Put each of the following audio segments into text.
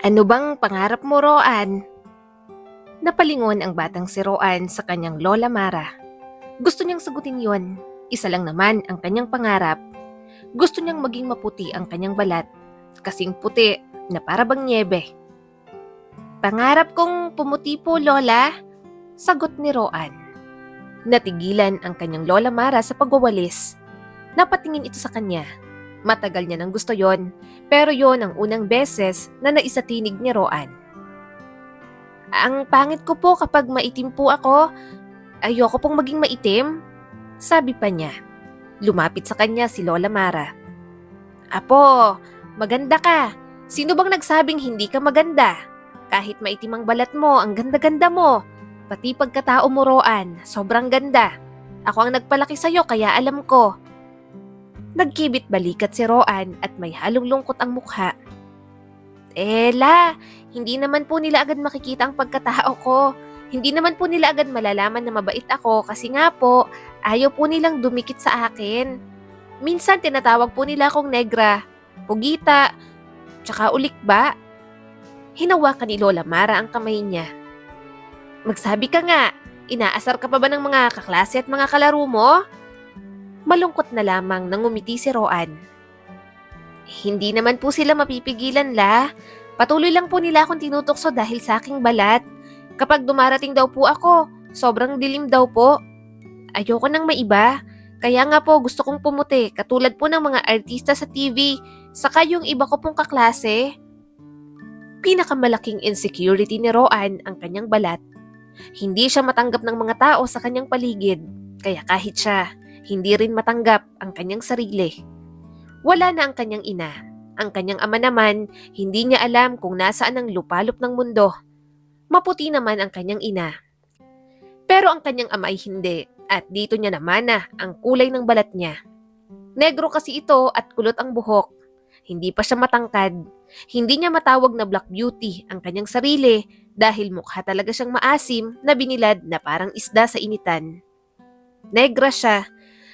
Ano bang pangarap mo, Roan? Napalingon ang batang si Roan sa kanyang Lola Mara. Gusto niyang sagutin yon. Isa lang naman ang kanyang pangarap. Gusto niyang maging maputi ang kanyang balat. Kasing puti na para bang nyebe. Pangarap kong pumuti po, Lola. Sagot ni Roan. Natigilan ang kanyang Lola Mara sa pagwawalis. Napatingin ito sa kanya. Matagal niya nang gusto yon, pero yon ang unang beses na naisatinig ni Roan. Ang pangit ko po kapag maitim po ako. Ayoko pong maging maitim, sabi pa niya. Lumapit sa kanya si Lola Mara. Apo, maganda ka. Sino bang nagsabing hindi ka maganda? Kahit maitim ang balat mo, ang ganda-ganda mo. Pati pagkatao mo, Roan, sobrang ganda. Ako ang nagpalaki sa'yo kaya alam ko. Nagkibit balikat si Roan at may halong lungkot ang mukha. Hindi naman po nila agad makikita ang pagkatao ko. Hindi naman po nila agad malalaman na mabait ako kasi nga po, ayaw po nilang dumikit sa akin. Minsan tinatawag po nila akong negra, pugita, tsaka ulikba. Hinawakan ni Lola Mara ang kamay niya. Magsabi ka nga, inaasar ka pa ba ng mga kaklase at mga kalaro mo? Malungkot na lamang nang ngumiti si Roan. Hindi naman po sila mapipigilan, La. Patuloy lang po nila akong tinutokso dahil sa aking balat. Kapag dumarating daw po ako, sobrang dilim daw po. Ayoko nang maiba. Kaya nga po gusto kong pumuti katulad po ng mga artista sa TV, saka yung iba ko pong kaklase. Pinakamalaking insecurity ni Roan ang kanyang balat. Hindi siya matanggap ng mga tao sa kanyang paligid, kaya kahit siya, hindi rin matanggap ang kanyang sarili. Wala na ang kanyang ina. Ang kanyang ama naman, hindi niya alam kung nasaan ang lupalop ng mundo. Maputi naman ang kanyang ina. Pero ang kanyang ama ay hindi, at dito niya namana ang kulay ng balat niya. Negro kasi ito at kulot ang buhok. Hindi pa siya matangkad. Hindi niya matawag na black beauty ang kanyang sarili dahil mukha talaga siyang maasim na binilad na parang isda sa initan. Negra siya.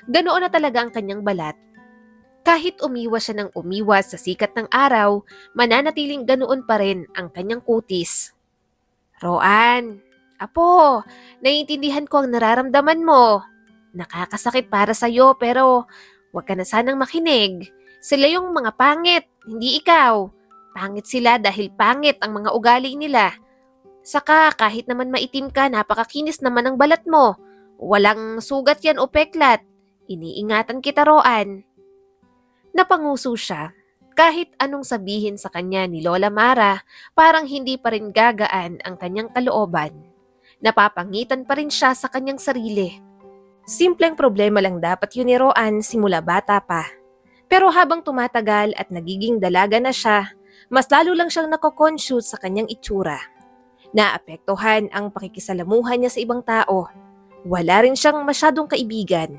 Ganoon na talaga ang kanyang balat. Kahit umiwas siya ng umiwas sa sikat ng araw, mananatiling ganoon pa rin ang kanyang kutis. Roan, apo, naiintindihan ko ang nararamdaman mo. Nakakasakit para sa'yo pero huwag ka na sanang makinig. Sila yung mga pangit, hindi ikaw. Pangit sila dahil pangit ang mga ugali nila. Saka kahit naman maitim ka, napakakinis naman ang balat mo. Walang sugat yan o peklat. Iniingatan kita, Roan. Napanguso siya. Kahit anong sabihin sa kanya ni Lola Mara, parang hindi pa rin gagaan ang kanyang kalooban. Napapangitan pa rin siya sa kanyang sarili. Simpleng problema lang dapat yun ni Roan simula bata pa. Pero habang tumatagal at nagiging dalaga na siya, mas lalo lang siyang nako-conscious sa kanyang itsura. Naapektuhan ang pakikisalamuhan niya sa ibang tao. Wala rin siyang masyadong kaibigan.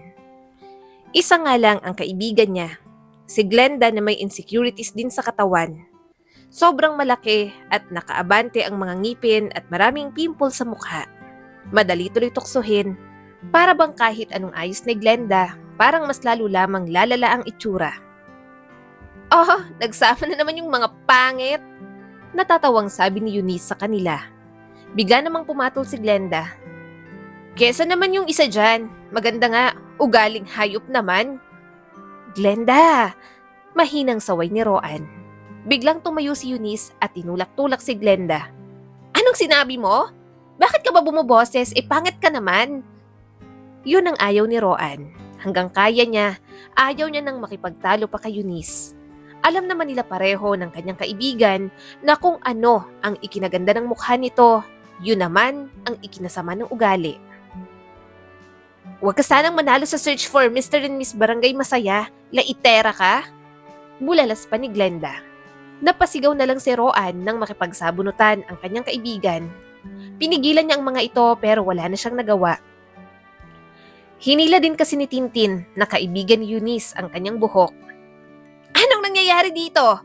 Isa nga lang ang kaibigan niya, si Glenda na may insecurities din sa katawan. Sobrang malaki at nakaabante ang mga ngipin at maraming pimple sa mukha. Madali tuloy tuksohin, para bang kahit anong ayos ni Glenda, parang mas lalo lamang lalala ang itsura. Oh, nagsama na naman yung mga pangit! Natatawang sabi ni Eunice sa kanila. Bigla namang pumatol si Glenda. Kesa naman yung isa dyan, maganda nga, ugaling hayop naman. Glenda! Mahinang saway ni Roan. Biglang tumayo si Eunice at tinulak-tulak si Glenda. Anong sinabi mo? Bakit ka ba bumoboses? Pangit ka naman. Yun ang ayaw ni Roan. Hanggang kaya niya, ayaw niya nang makipagtalo pa kay Eunice. Alam naman nila pareho ng kanyang kaibigan na kung ano ang ikinaganda ng mukha nito, yun naman ang ikinasama ng ugali. Huwag ka sanang manalo sa search for Mr. and Miss Barangay Masaya, laitera ka. Bulalas pa ni Glenda. Napasigaw na lang si Roan nang makipagsabunutan ang kanyang kaibigan. Pinigilan niya ang mga ito pero wala na siyang nagawa. Hinila din kasi ni Tintin na kaibigan ni Eunice ang kanyang buhok. Anong nangyayari dito?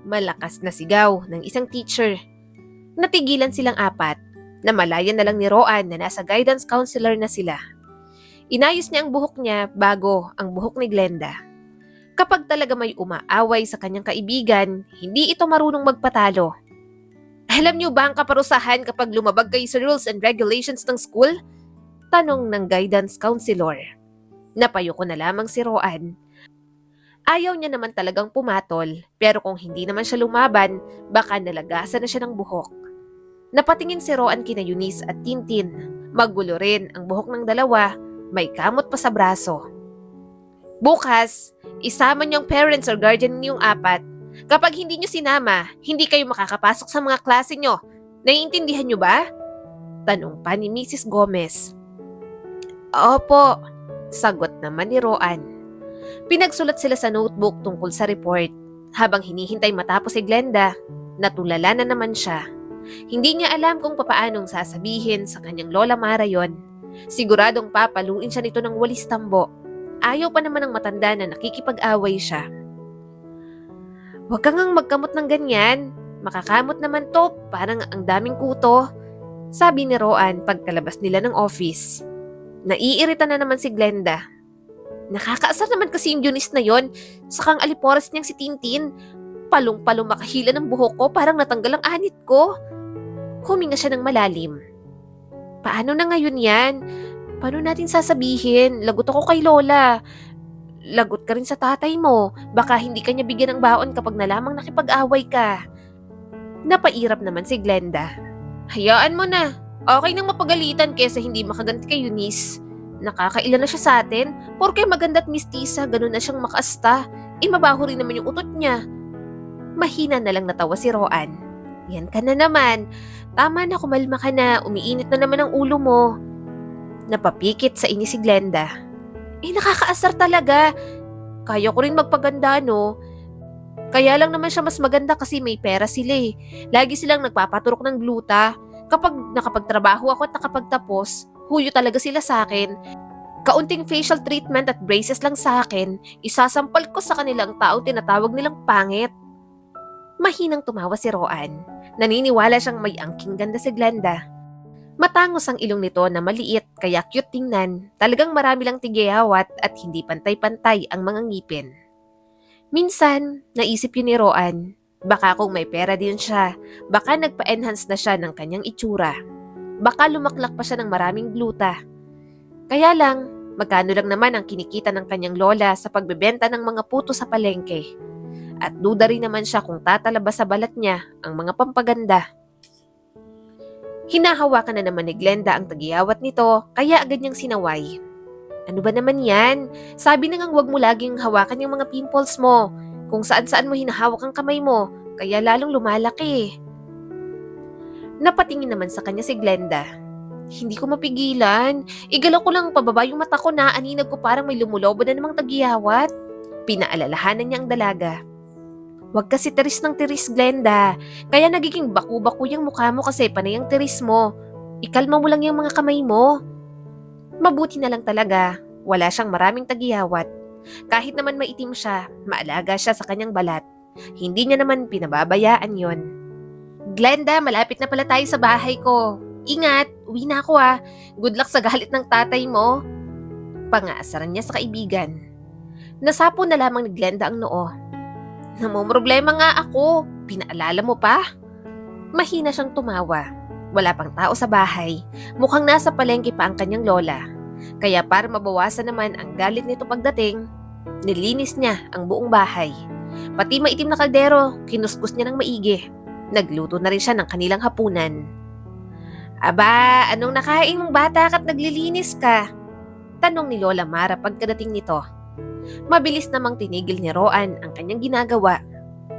Malakas na sigaw ng isang teacher. Natigilan silang apat. Namalayan na lang ni Roan na nasa guidance counselor na sila. Inayos niya ang buhok niya bago ang buhok ni Glenda. Kapag talaga may umaaway sa kanyang kaibigan, hindi ito marunong magpatalo. Alam niyo ba ang kaparusahan kapag lumabag kayo sa rules and regulations ng school? Tanong ng guidance counselor. Napayo ko na lamang si Roan. Ayaw niya naman talagang pumatol, pero kung hindi naman siya lumaban, baka nalagasan na siya ng buhok. Napatingin si Roan kina Eunice at Tintin. Magulo rin ang buhok ng dalawa, may kamot pa sa braso. Bukas, isama niyo ang parents or guardian niyong apat. Kapag hindi niyo sinama, hindi kayo makakapasok sa mga klase niyo. Naiintindihan niyo ba? Tanong pa ni Mrs. Gomez. Opo, sagot naman ni Roan. Pinagsulat sila sa notebook tungkol sa report. Habang hinihintay matapos si Glenda, natulala na naman siya. Hindi niya alam kung papaanong sasabihin sa kanyang Lola Mara yon. Siguradong papaluin siya nito ng walis tambo. Ayaw pa naman ng matanda na nakikipag-away siya. Huwag kang magkamot ng ganyan. Makakamot naman to, parang ang daming kuto. Sabi ni Roan pagkalabas nila ng office. Naiirita na naman si Glenda. Nakakaasar naman kasi yung Eunice na yon. Sakang alipores niyang si Tintin. Palong-palong makahila ng buhok ko, parang natanggal ang anit ko. Huminga siya ng malalim. Paano na ngayon yan? Paano natin sasabihin? Lagot ako kay Lola. Lagot ka rin sa tatay mo. Baka hindi ka niya bigyan ng baon kapag nalamang nakipag-away ka. Napairap naman si Glenda. Hayaan mo na. Okay nang mapagalitan kesa hindi makaganti kay Eunice. Nakakailan na siya sa atin. Porke maganda at mistisa, ganun na siyang makaasta. Mabaho rin naman yung utot niya. Mahina na lang natawa si Roan. Yan ka na naman. Tama na, kumalma ka na. Umiinit na naman ang ulo mo. Napapikit sa inis si Glenda. Nakakaasar talaga. Kaya ko rin magpaganda, no? Kaya lang naman siya mas maganda kasi may pera sila eh. Lagi silang nagpapaturok ng gluta. Kapag nakapagtrabaho ako at nakapagtapos, huyo talaga sila sa akin. Kaunting facial treatment at braces lang sa akin, isasampal ko sa kanilang tao tinatawag nilang pangit. Mahinang tumawa si Roan. Naniniwala siyang may angking ganda si Glenda. Matangos ang ilong nito na maliit kaya cute tingnan. Talagang marami lang tigayawat at hindi pantay-pantay ang mga ngipin. Minsan, naisip yun ni Roan. Baka kung may pera din siya, baka nagpa-enhance na siya ng kanyang itsura. Baka lumaklak pa siya ng maraming gluta. Kaya lang, magkano lang naman ang kinikita ng kanyang lola sa pagbebenta ng mga puto sa palengke. At duda rin naman siya kung tatalabas sa balat niya ang mga pampaganda. Hinahawakan na naman ni Glenda ang tagiyawat nito kaya agad niyang sinaway. Ano ba naman yan? Sabi na ngang huwag mo laging hawakan yung mga pimples mo. Kung saan-saan mo hinahawak ang kamay mo, kaya lalong lumalaki. Napatingin naman sa kanya si Glenda. Hindi ko mapigilan. Igalaw ko lang pababa yung mata ko na aninag ko parang may lumulobo na namang tagiyawat. Pinaalalahanan niya ang dalaga. Huwag kasi tiris ng tiris, Glenda. Kaya nagiging baku-baku yung mukha mo kasi panay ang tiris mo. Ikalma mo lang yung mga kamay mo. Mabuti na lang talaga. Wala siyang maraming tagiyawat. Kahit naman maitim siya, maalaga siya sa kanyang balat. Hindi niya naman pinababayaan yon. Glenda, malapit na pala tayo sa bahay ko. Ingat, uwi na ako ah. Good luck sa galit ng tatay mo. Pangaasaran niya sa kaibigan. Nasapo na lamang ni Glenda ang noo. Namumroblema nga ako. Pinaalala mo pa? Mahina siyang tumawa. Wala pang tao sa bahay. Mukhang nasa palengke pa ang kanyang lola. Kaya para mabawasan naman ang galit nito pagdating, nilinis niya ang buong bahay. Pati maitim na kaldero, kinuskus niya ng maigi. Nagluto na rin siya ng kanilang hapunan. Aba, anong nakain mong bata ka't naglilinis ka? Tanong ni Lola Mara pagkadating nito. Mabilis namang tinigil ni Roan ang kanyang ginagawa.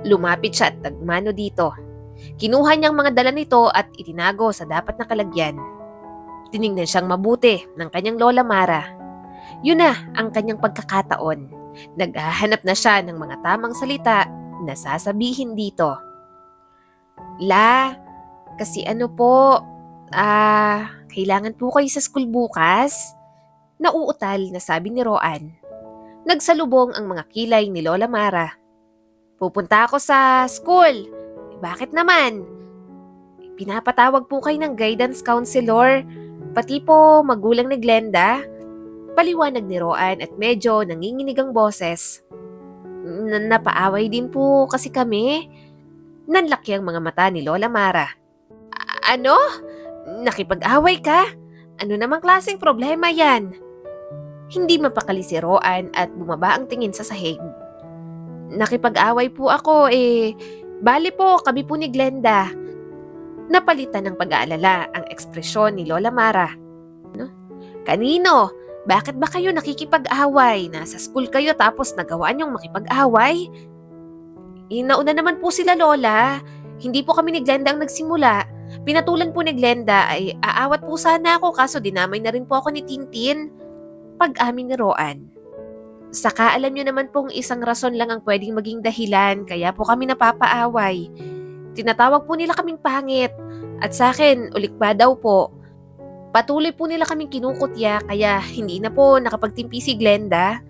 Lumapit siya at nagmano dito. Kinuha niyang mga dala nito at itinago sa dapat na kalagyan. Tinignan siyang mabuti ng kanyang Lola Mara. Yun na ang kanyang pagkakataon. Naghahanap na siya ng mga tamang salita na sasabihin dito. La, kasi ano po, kailangan po kayo sa school bukas? Nauutal na sabi ni Roan. Nagsalubong ang mga kilay ni Lola Mara. Pupunta ako sa school. Bakit naman? Pinapatawag po kayo ng guidance counselor. Pati po magulang ni Glenda. Paliwanag ni Roan at medyo nanginginig ang boses. Napaaway din po kasi kami. Nanlaki ang mga mata ni Lola Mara. Ano? Nakipag-away ka? Ano namang klaseng problema yan? Hindi mapakali si Roan at bumaba ang tingin sa sahig. Nakipag-away po ako bali po kami po ni Glenda. Napalitan ng pag-aalala ang ekspresyon ni Lola Mara. No? Kanino? Bakit ba kayo nakikipag-away? Nasa school kayo tapos nagawa niyong makipag-away? Nauna naman po sila Lola. Hindi po kami ni Glenda ang nagsimula. Pinatulan po ni Glenda ay aawat po sana ako kaso dinamay na rin po ako ni Tintin. Pag-amin ni Roan. Saka alam niyo naman pong isang rason lang ang pwedeng maging dahilan kaya po kami napapaaway. Tinatawag po nila kaming pangit at sa akin ulik ba daw po. Patuloy po nila kaming kinukutya kaya hindi na po nakapagtimpi si Glenda.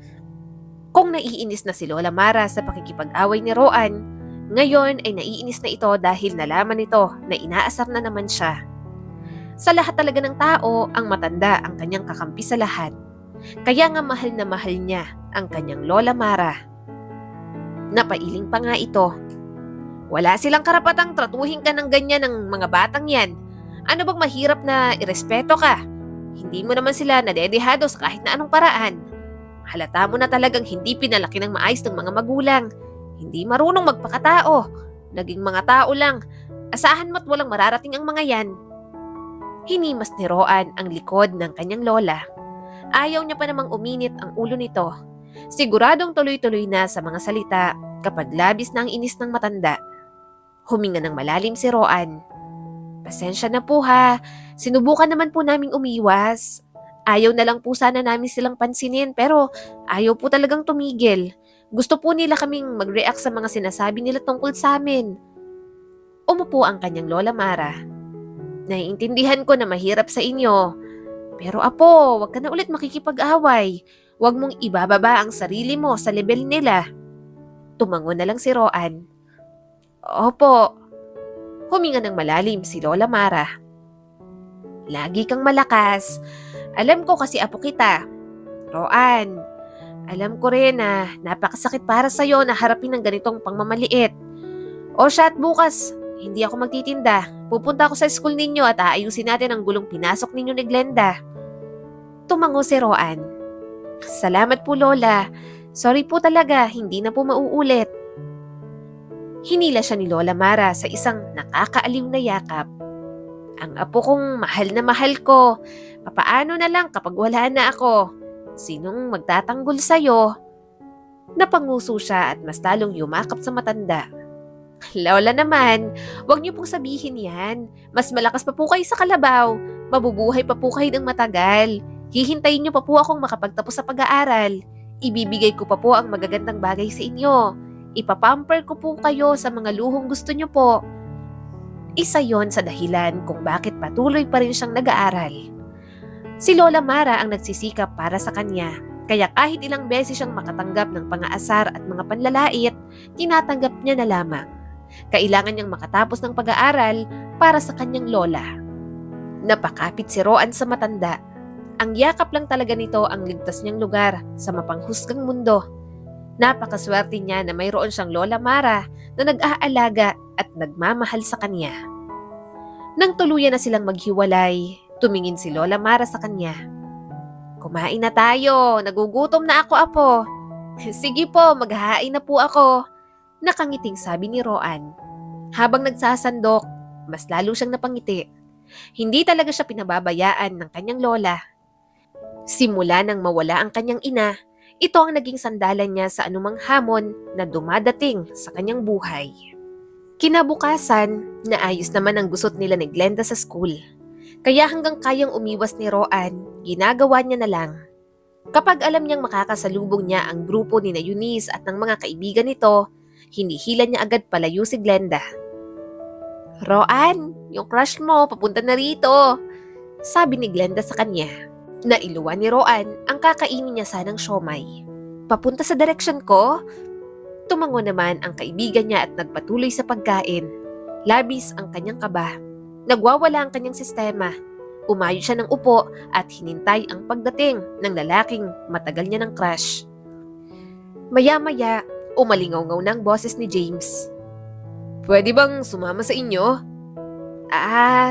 Kung naiinis na si Lola Mara sa pakikipag-away ni Roan, ngayon ay naiinis na ito dahil nalaman nito na inaasar na naman siya. Sa lahat talaga ng tao, ang matanda ang kanyang kakampi sa lahat. Kaya nga mahal na mahal niya ang kanyang Lola Mara. Napailing pa nga ito. Wala silang karapatang tratuhin ka ng ganyan ng mga batang yan. Ano bang mahirap na irespeto ka? Hindi mo naman sila nadedehado sa kahit na anong paraan. Halata mo na talagang hindi pinalaki ng maayos ng mga magulang. Hindi marunong magpakatao. Naging mga tao lang. Asahan mo't walang mararating ang mga yan. Hinimas ni Roan ang likod ng kanyang lola. Ayaw niya pa namang uminit ang ulo nito. Siguradong tuloy-tuloy na sa mga salita kapag labis na ang inis ng matanda. Huminga ng malalim si Roan. Pasensya na po ha. Sinubukan naman po naming umiwas. Ayaw na lang po sana namin silang pansinin pero ayaw po talagang tumigil. Gusto po nila kaming mag-react sa mga sinasabi nila tungkol sa amin. Umupo ang kanyang Lola Mara. Naiintindihan ko na mahirap sa inyo. Pero apo, wag ka na ulit makikipag-away. Wag mong ibababa ang sarili mo sa level nila. Tumango na lang si Roan. Opo. Huminga ng malalim si Lola Mara. Lagi kang malakas. Alam ko kasi apo kita. Roan, alam ko rin na napakasakit para sa'yo na harapin ng ganitong pangmamaliit. O siya at bukas, hindi ako magtitinda. Pupunta ako sa school ninyo at aayusin natin ang gulong pinasok ninyo ni Glenda. Tumango si Roan. Salamat po Lola. Sorry po talaga, hindi na po mauulit. Hinila siya ni Lola Mara sa isang nakakaaliw na yakap. Ang apo kong mahal na mahal ko. Papaano na lang kapag wala na ako? Sinong magtatanggol sa'yo? Napanguso siya at mas lalong yumakap sa matanda. Lola naman, wag niyo pong sabihin yan. Mas malakas pa po kayo sa kalabaw. Mabubuhay pa po kayo ng matagal. Hihintayin niyo pa po akong makapagtapos sa pag-aaral. Ibibigay ko pa po ang magagandang bagay sa inyo. Ipapamper ko po kayo sa mga luhong gusto niyo po. Isa yon sa dahilan kung bakit patuloy pa rin siyang nag-aaral. Si Lola Mara ang nagsisikap para sa kanya, kaya kahit ilang beses siyang makatanggap ng pang-aasar at mga panlalait, tinatanggap niya na lamang. Kailangan niyang makatapos ng pag-aaral para sa kanyang lola. Napakapit si Roan sa matanda. Ang yakap lang talaga nito ang ligtas niyang lugar sa mapanghusgang mundo. Napakaswerte niya na mayroon siyang Lola Mara na nag-aalaga at nagmamahal sa kanya. Nang tuluyan na silang maghiwalay, tumingin si Lola Mara sa kanya. Kumain na tayo, nagugutom na ako apo. Sige po, maghahain na po ako. Nakangiting sabi ni Roan. Habang nagsasandok, mas lalo siyang napangiti. Hindi talaga siya pinababayaan ng kanyang lola. Simula nang mawala ang kanyang ina, ito ang naging sandalan niya sa anumang hamon na dumadating sa kanyang buhay. Kinabukasan, naayos naman ang gusot nila ni Glenda sa school. Kaya hanggang kayang umiwas ni Roan, ginagawa niya na lang. Kapag alam niyang makakasalubong niya ang grupo ni na Eunice at ng mga kaibigan nito, hinihila niya agad palayo si Glenda. Roan, yung crush mo, papunta na rito, sabi ni Glenda sa kanya. Nailuwan ni Roan ang kakainin niya sanang siomay. Papunta sa direksyon ko? Tumango naman ang kaibigan niya at nagpatuloy sa pagkain. Labis ang kanyang kaba. Nagwawala ang kanyang sistema. Umayo siya ng upo at hinintay ang pagdating ng lalaking matagal niya ng crush. Maya-maya, umalingaw-ngaw ng boses ni James. Pwede bang sumama sa inyo?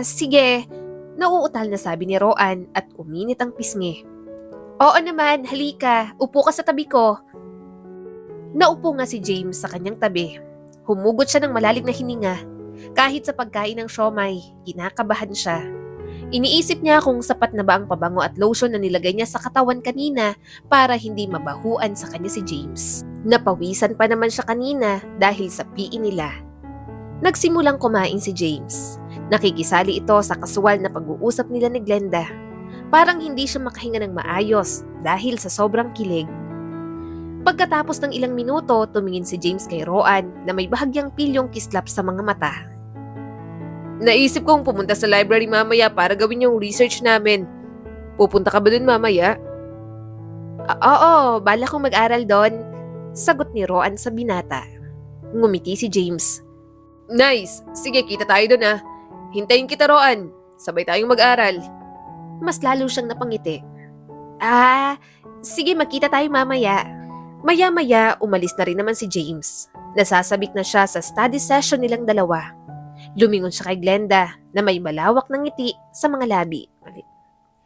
Sige. Nauutal na sabi ni Roan at uminit ang pisngi. Oo naman, halika. Upo ka sa tabi ko. Naupo nga si James sa kanyang tabi. Humugot siya ng malalim na hininga. Kahit sa pagkain ng siomay, kinakabahan siya. Iniisip niya kung sapat na ba ang pabango at lotion na nilagay niya sa katawan kanina para hindi mabahuan sa kanya si James. Napawisan pa naman siya kanina dahil sa PE nila. Nagsimulang kumain si James. Nakikisali ito sa kasuwal na pag-uusap nila ni Glenda. Parang hindi siya makahinga ng maayos dahil sa sobrang kilig. Pagkatapos ng ilang minuto, tumingin si James kay Roan na may bahagyang pilyong kislap sa mga mata. Naisip kong pumunta sa library mamaya para gawin yung research namin. Pupunta ka ba dun mamaya? Oo, bala kong mag-aral doon. Sagot ni Roan sa binata. Ngumiti si James. Nice! Sige, kita tayo dun ah. Hintayin kita, Roan. Sabay tayong mag-aral. Mas lalo siyang napangiti. Sige, magkita tayo mamaya. Maya-maya, umalis na rin naman si James. Nasasabik na siya sa study session nilang dalawa. Lumingon siya kay Glenda na may malawak ng ngiti sa mga labi.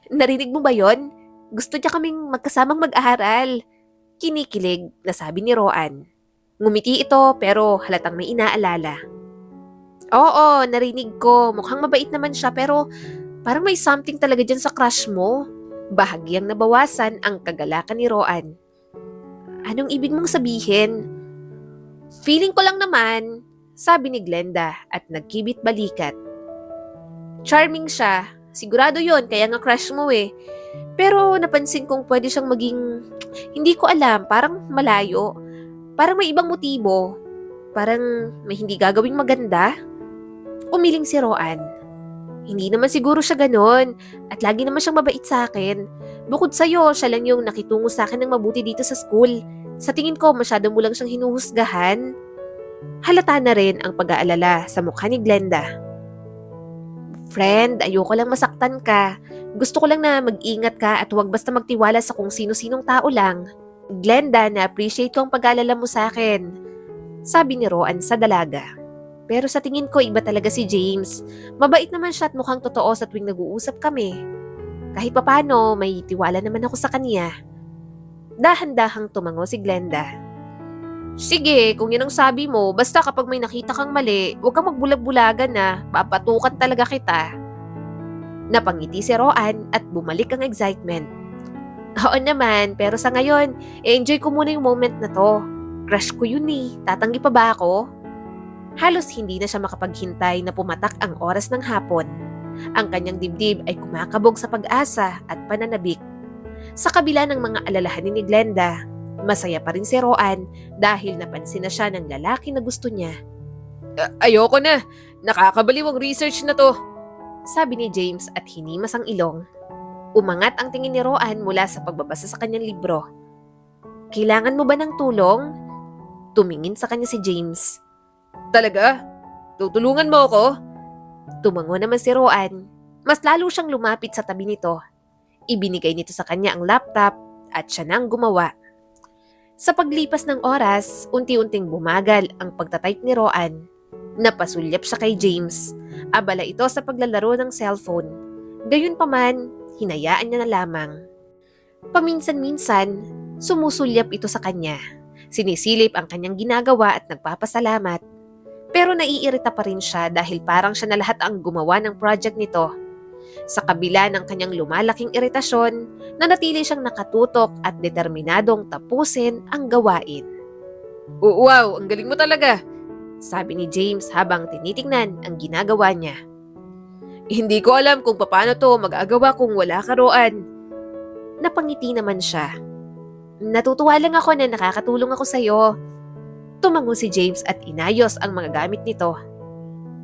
Narinig mo ba yon? Gusto niya kaming magkasamang mag-aaral. Kinikilig na sabi ni Roan. Ngumiti ito pero halatang may inaalala. Oo, narinig ko. Mukhang mabait naman siya pero parang may something talaga dyan sa crush mo. Bahagyang nabawasan ang kagalakan ni Roan. Anong ibig mong sabihin? Feeling ko lang naman, sabi ni Glenda at nagkibit balikat. Charming siya. Sigurado yon, kaya nga crush mo eh. Pero napansin kong pwede siyang maging, hindi ko alam, parang malayo. Parang may ibang motibo. Parang may hindi gagawing maganda. Umiling si Roan. Hindi naman siguro siya ganon at lagi naman siyang mabait sa akin. Bukod sa'yo, siya lang yung nakitungo sa akin ng mabuti dito sa school. Sa tingin ko, masyado mo lang siyang hinuhusgahan. Halata na rin ang pag-aalala sa mukha ni Glenda. Friend, ayoko lang masaktan ka. Gusto ko lang na mag-ingat ka at huwag basta magtiwala sa kung sino-sinong tao lang. Glenda, na-appreciate ko ang pag-aalala mo sa akin, sabi ni Roan sa dalaga. Pero sa tingin ko, iba talaga si James. Mabait naman siya at mukhang totoo sa tuwing nag-uusap kami. Kahit papano, may tiwala naman ako sa kanya. Dahan-dahang tumango si Glenda. Sige, kung yan ang sabi mo, basta kapag may nakita kang mali, huwag kang magbulag-bulagan na, papatukan talaga kita. Napangiti si Roan at bumalik ang excitement. Oo naman, pero sa ngayon, enjoy ko muna yung moment na to. Crush ko yun eh, tatanggi pa ba ako? Halos hindi na siya makapaghintay na pumatak ang oras ng hapon. Ang kanyang dibdib ay kumakabog sa pag-asa at pananabik. Sa kabila ng mga alalahanin ni Glenda, masaya pa rin si Roan dahil napansin na siya ng lalaki na gusto niya. Ayoko na, nakakabaliw ang research na to, sabi ni James at hinimas ang ilong. Umangat ang tingin ni Roan mula sa pagbabasa sa kanyang libro. Kailangan mo ba ng tulong? Tumingin sa kanya si James. Talaga? Tutulungan mo ako? Tumango naman si Roan. Mas lalo siyang lumapit sa tabi nito. Ibinigay nito sa kanya ang laptop at siya nang gumawa. Sa paglipas ng oras, unti-unting bumagal ang pagtatype ni Roan. Napasulyap siya kay James. Abala ito sa paglalaro ng cellphone. Gayunpaman, hinayaan niya na lamang. Paminsan-minsan, sumusulyap ito sa kanya. Sinisilip ang kanyang ginagawa at nagpapasalamat. Pero naiirita pa rin siya dahil parang siya na lahat ang gumawa ng project nito. Sa kabila ng kanyang lumalaking iritasyon, nanatili siyang nakatutok at determinadong tapusin ang gawain. Wow, ang galing mo talaga, sabi ni James habang tinitingnan ang ginagawa niya. Hindi ko alam kung paano to mag-agawa kung wala ka, Roan. Napangiti naman siya. Natutuwa lang ako na nakakatulong ako sa'yo. Tumango si James at inayos ang mga gamit nito.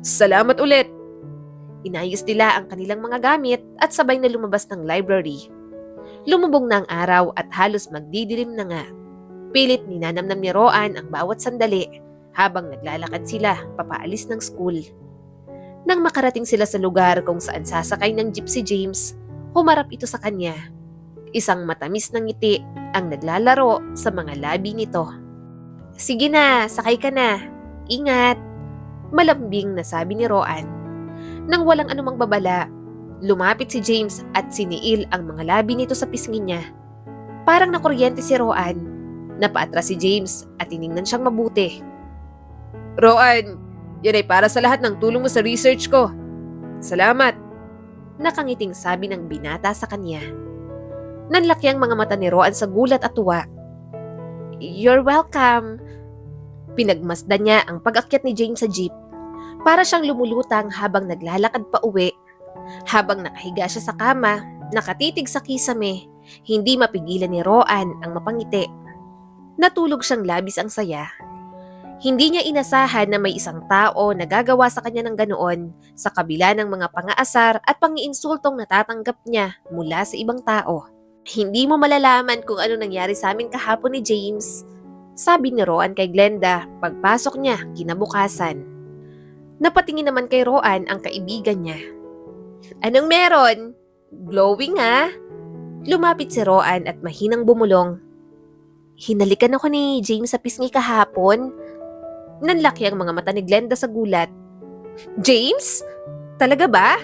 Salamat ulit! Inayos nila ang kanilang mga gamit at sabay na lumabas ng library. Lumubog na ang araw at halos magdidilim na nga. Pilit ninanamnam ni Roan ang bawat sandali habang naglalakad sila papaalis ng school. Nang makarating sila sa lugar kung saan sasakay ng jeep si James, humarap ito sa kanya. Isang matamis na ngiti ang naglalaro sa mga labi nito. Sige na, sakay ka na. Ingat! Malambing na sabi ni Roan. Nang walang anumang babala, lumapit si James at siniil ang mga labi nito sa pisngi niya. Parang nakuryente si Roan. Napaatras si James at tiningnan siyang mabuti. Roan, yan ay para sa lahat ng tulong mo sa research ko. Salamat. Nakangiting sabi ng binata sa kanya. Nanlaki ang mga mata ni Roan sa gulat at tuwa. You're welcome. Pinagmasdan niya ang pag-akyat ni James sa jeep. Para siyang lumulutang habang naglalakad pa uwi. Habang nakahiga siya sa kama, nakatitig sa kisame, hindi mapigilan ni Roan ang mapangiti. Natulog siyang labis ang saya. Hindi niya inasahan na may isang tao na gagawa sa kanya ng ganoon sa kabila ng mga pangaasar at pangiinsultong natatanggap niya mula sa ibang tao. Hindi mo malalaman kung ano nangyari sa amin kahapon ni James, sabi ni Roan kay Glenda pagpasok niya kinabukasan. Napatingin naman kay Roan ang kaibigan niya. Anong meron? Glowing ha? Lumapit si Roan at mahinang bumulong. Hinalikan ako ni James sa pisngi kahapon. Nanlaki ang mga mata ni Glenda sa gulat. James? Talaga ba?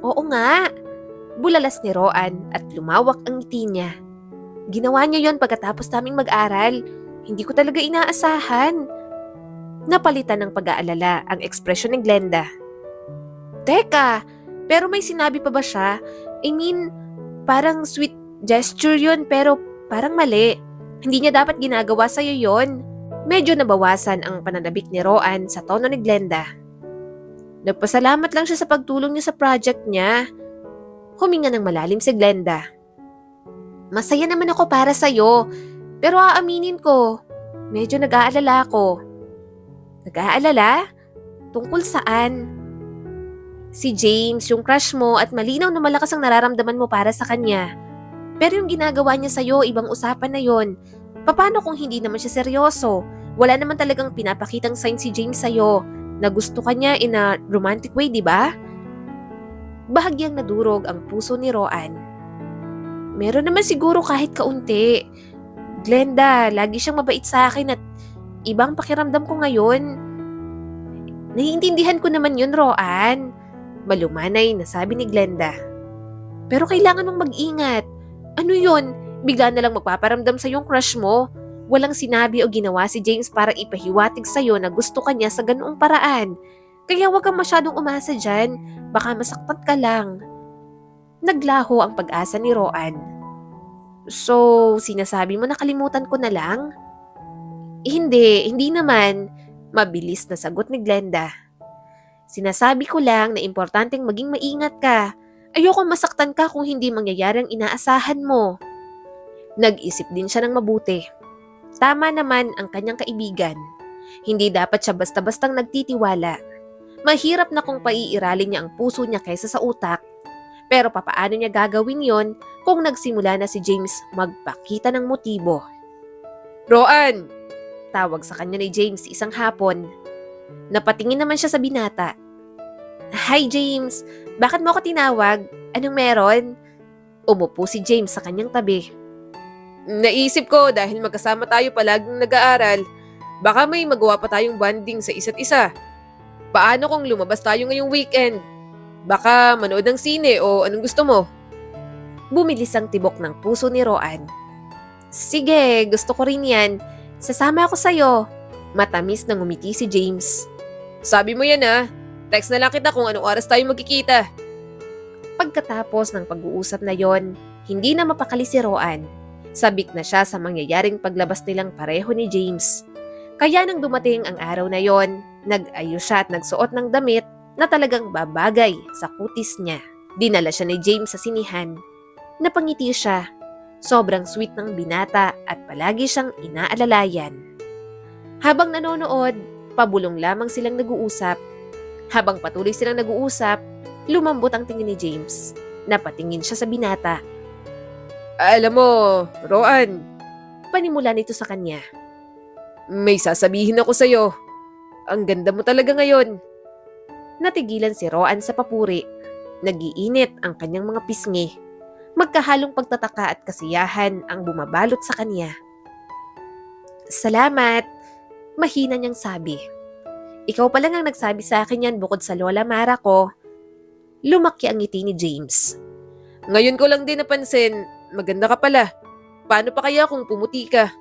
Oo nga. Bulalas ni Roan at lumawak ang ngiti niya. Ginawa niya yon pagkatapos naming mag-aral. Hindi ko talaga inaasahan. Napalitan ng pag-aalala ang ekspresyon ni Glenda. Teka, pero may sinabi pa ba siya? I mean, parang sweet gesture yun pero parang mali. Hindi niya dapat ginagawa sa'yo yon. Medyo nabawasan ang pananabik ni Roan sa tono ni Glenda. Nagpasalamat lang siya sa pagtulong niya sa project niya. Huminga ng malalim si Glenda. Masaya naman ako para sa'yo, pero aaminin ko, medyo nag-aalala ako. Nag-aalala? Tungkol saan? Si James, yung crush mo at malinaw na malakas ang nararamdaman mo para sa kanya. Pero yung ginagawa niya sa'yo, ibang usapan na yon. Paano kung hindi naman siya seryoso? Wala naman talagang pinapakitang sign si James sa'yo na gusto ka niya in a romantic way, di ba? Bahagyang nadurog ang puso ni Roan. Meron naman siguro kahit kaunti. Glenda, lagi siyang mabait sa akin at ibang pakiramdam ko ngayon. Naiintindihan ko naman yun, Roan. Malumanay na sabi ni Glenda. Pero kailangan mong mag-ingat. Ano yun? Bigla na lang magpaparamdam sa yung crush mo. Walang sinabi o ginawa si James para ipahiwatig sa'yo na gusto ka niya sa ganoong paraan. Kaya huwag kang masyadong umasa dyan. Baka masaktan ka lang. Naglaho ang pag-asa ni Roan. So, sinasabi mo nakalimutan ko na lang? Hindi naman. Mabilis na sagot ni Glenda. Sinasabi ko lang na importanteng maging maingat ka. Ayoko masaktan ka kung hindi mangyayari ang inaasahan mo. Nag-isip din siya ng mabuti. Tama naman ang kanyang kaibigan. Hindi dapat siya basta-bastang nagtitiwala. Mahirap na kung paiiralin niya ang puso niya kaysa sa utak. Pero papaano niya gagawin yon kung nagsimula na si James magpakita ng motibo? Roan! Tawag sa kanya ni James isang hapon. Napatingin naman siya sa binata. Hi James, bakit mo ako tinawag? Anong meron? Umupo si James sa kanyang tabi. Naisip ko dahil magkasama tayo palaging nag-aaral, baka may magawa pa tayong bonding sa isa't isa. Paano kung lumabas tayo ngayong weekend? Baka manood ng sine o anong gusto mo? Bumilis ang tibok ng puso ni Roan. Sige, gusto ko rin yan. Sasama ako sa'yo. Matamis na ngumiti si James. Sabi mo yan ah. Text na lang kita kung anong oras tayo magkikita. Pagkatapos ng pag-uusap na yon, hindi na mapakali si Roan. Sabik na siya sa mangyayaring paglabas nilang pareho ni James. Kaya nang dumating ang araw na yon, nag-ayos siya at nagsuot ng damit na talagang babagay sa kutis niya. Dinala siya ni James sa sinihan. Napangiti siya. Sobrang sweet ng binata at palagi siyang inaalalayan. Habang nanonood, pabulong lamang silang nag-uusap. Habang patuloy silang nag-uusap, lumambot ang tingin ni James. Napatingin siya sa binata. Alam mo, Roan, panimula nito sa kanya. May sasabihin ako sa'yo. Ang ganda mo talaga ngayon. Natigilan si Roan sa papuri. Nag-iinit ang kanyang mga pisngi. Magkahalong pagtataka at kasiyahan ang bumabalot sa kanya. Salamat, mahina niyang sabi. Ikaw pa lang ang nagsabi sa akin yan bukod sa Lola Mara ko. Lumaki ang ngiti ni James. Ngayon ko lang din napansin, maganda ka pala. Paano pa kaya kung pumuti ka?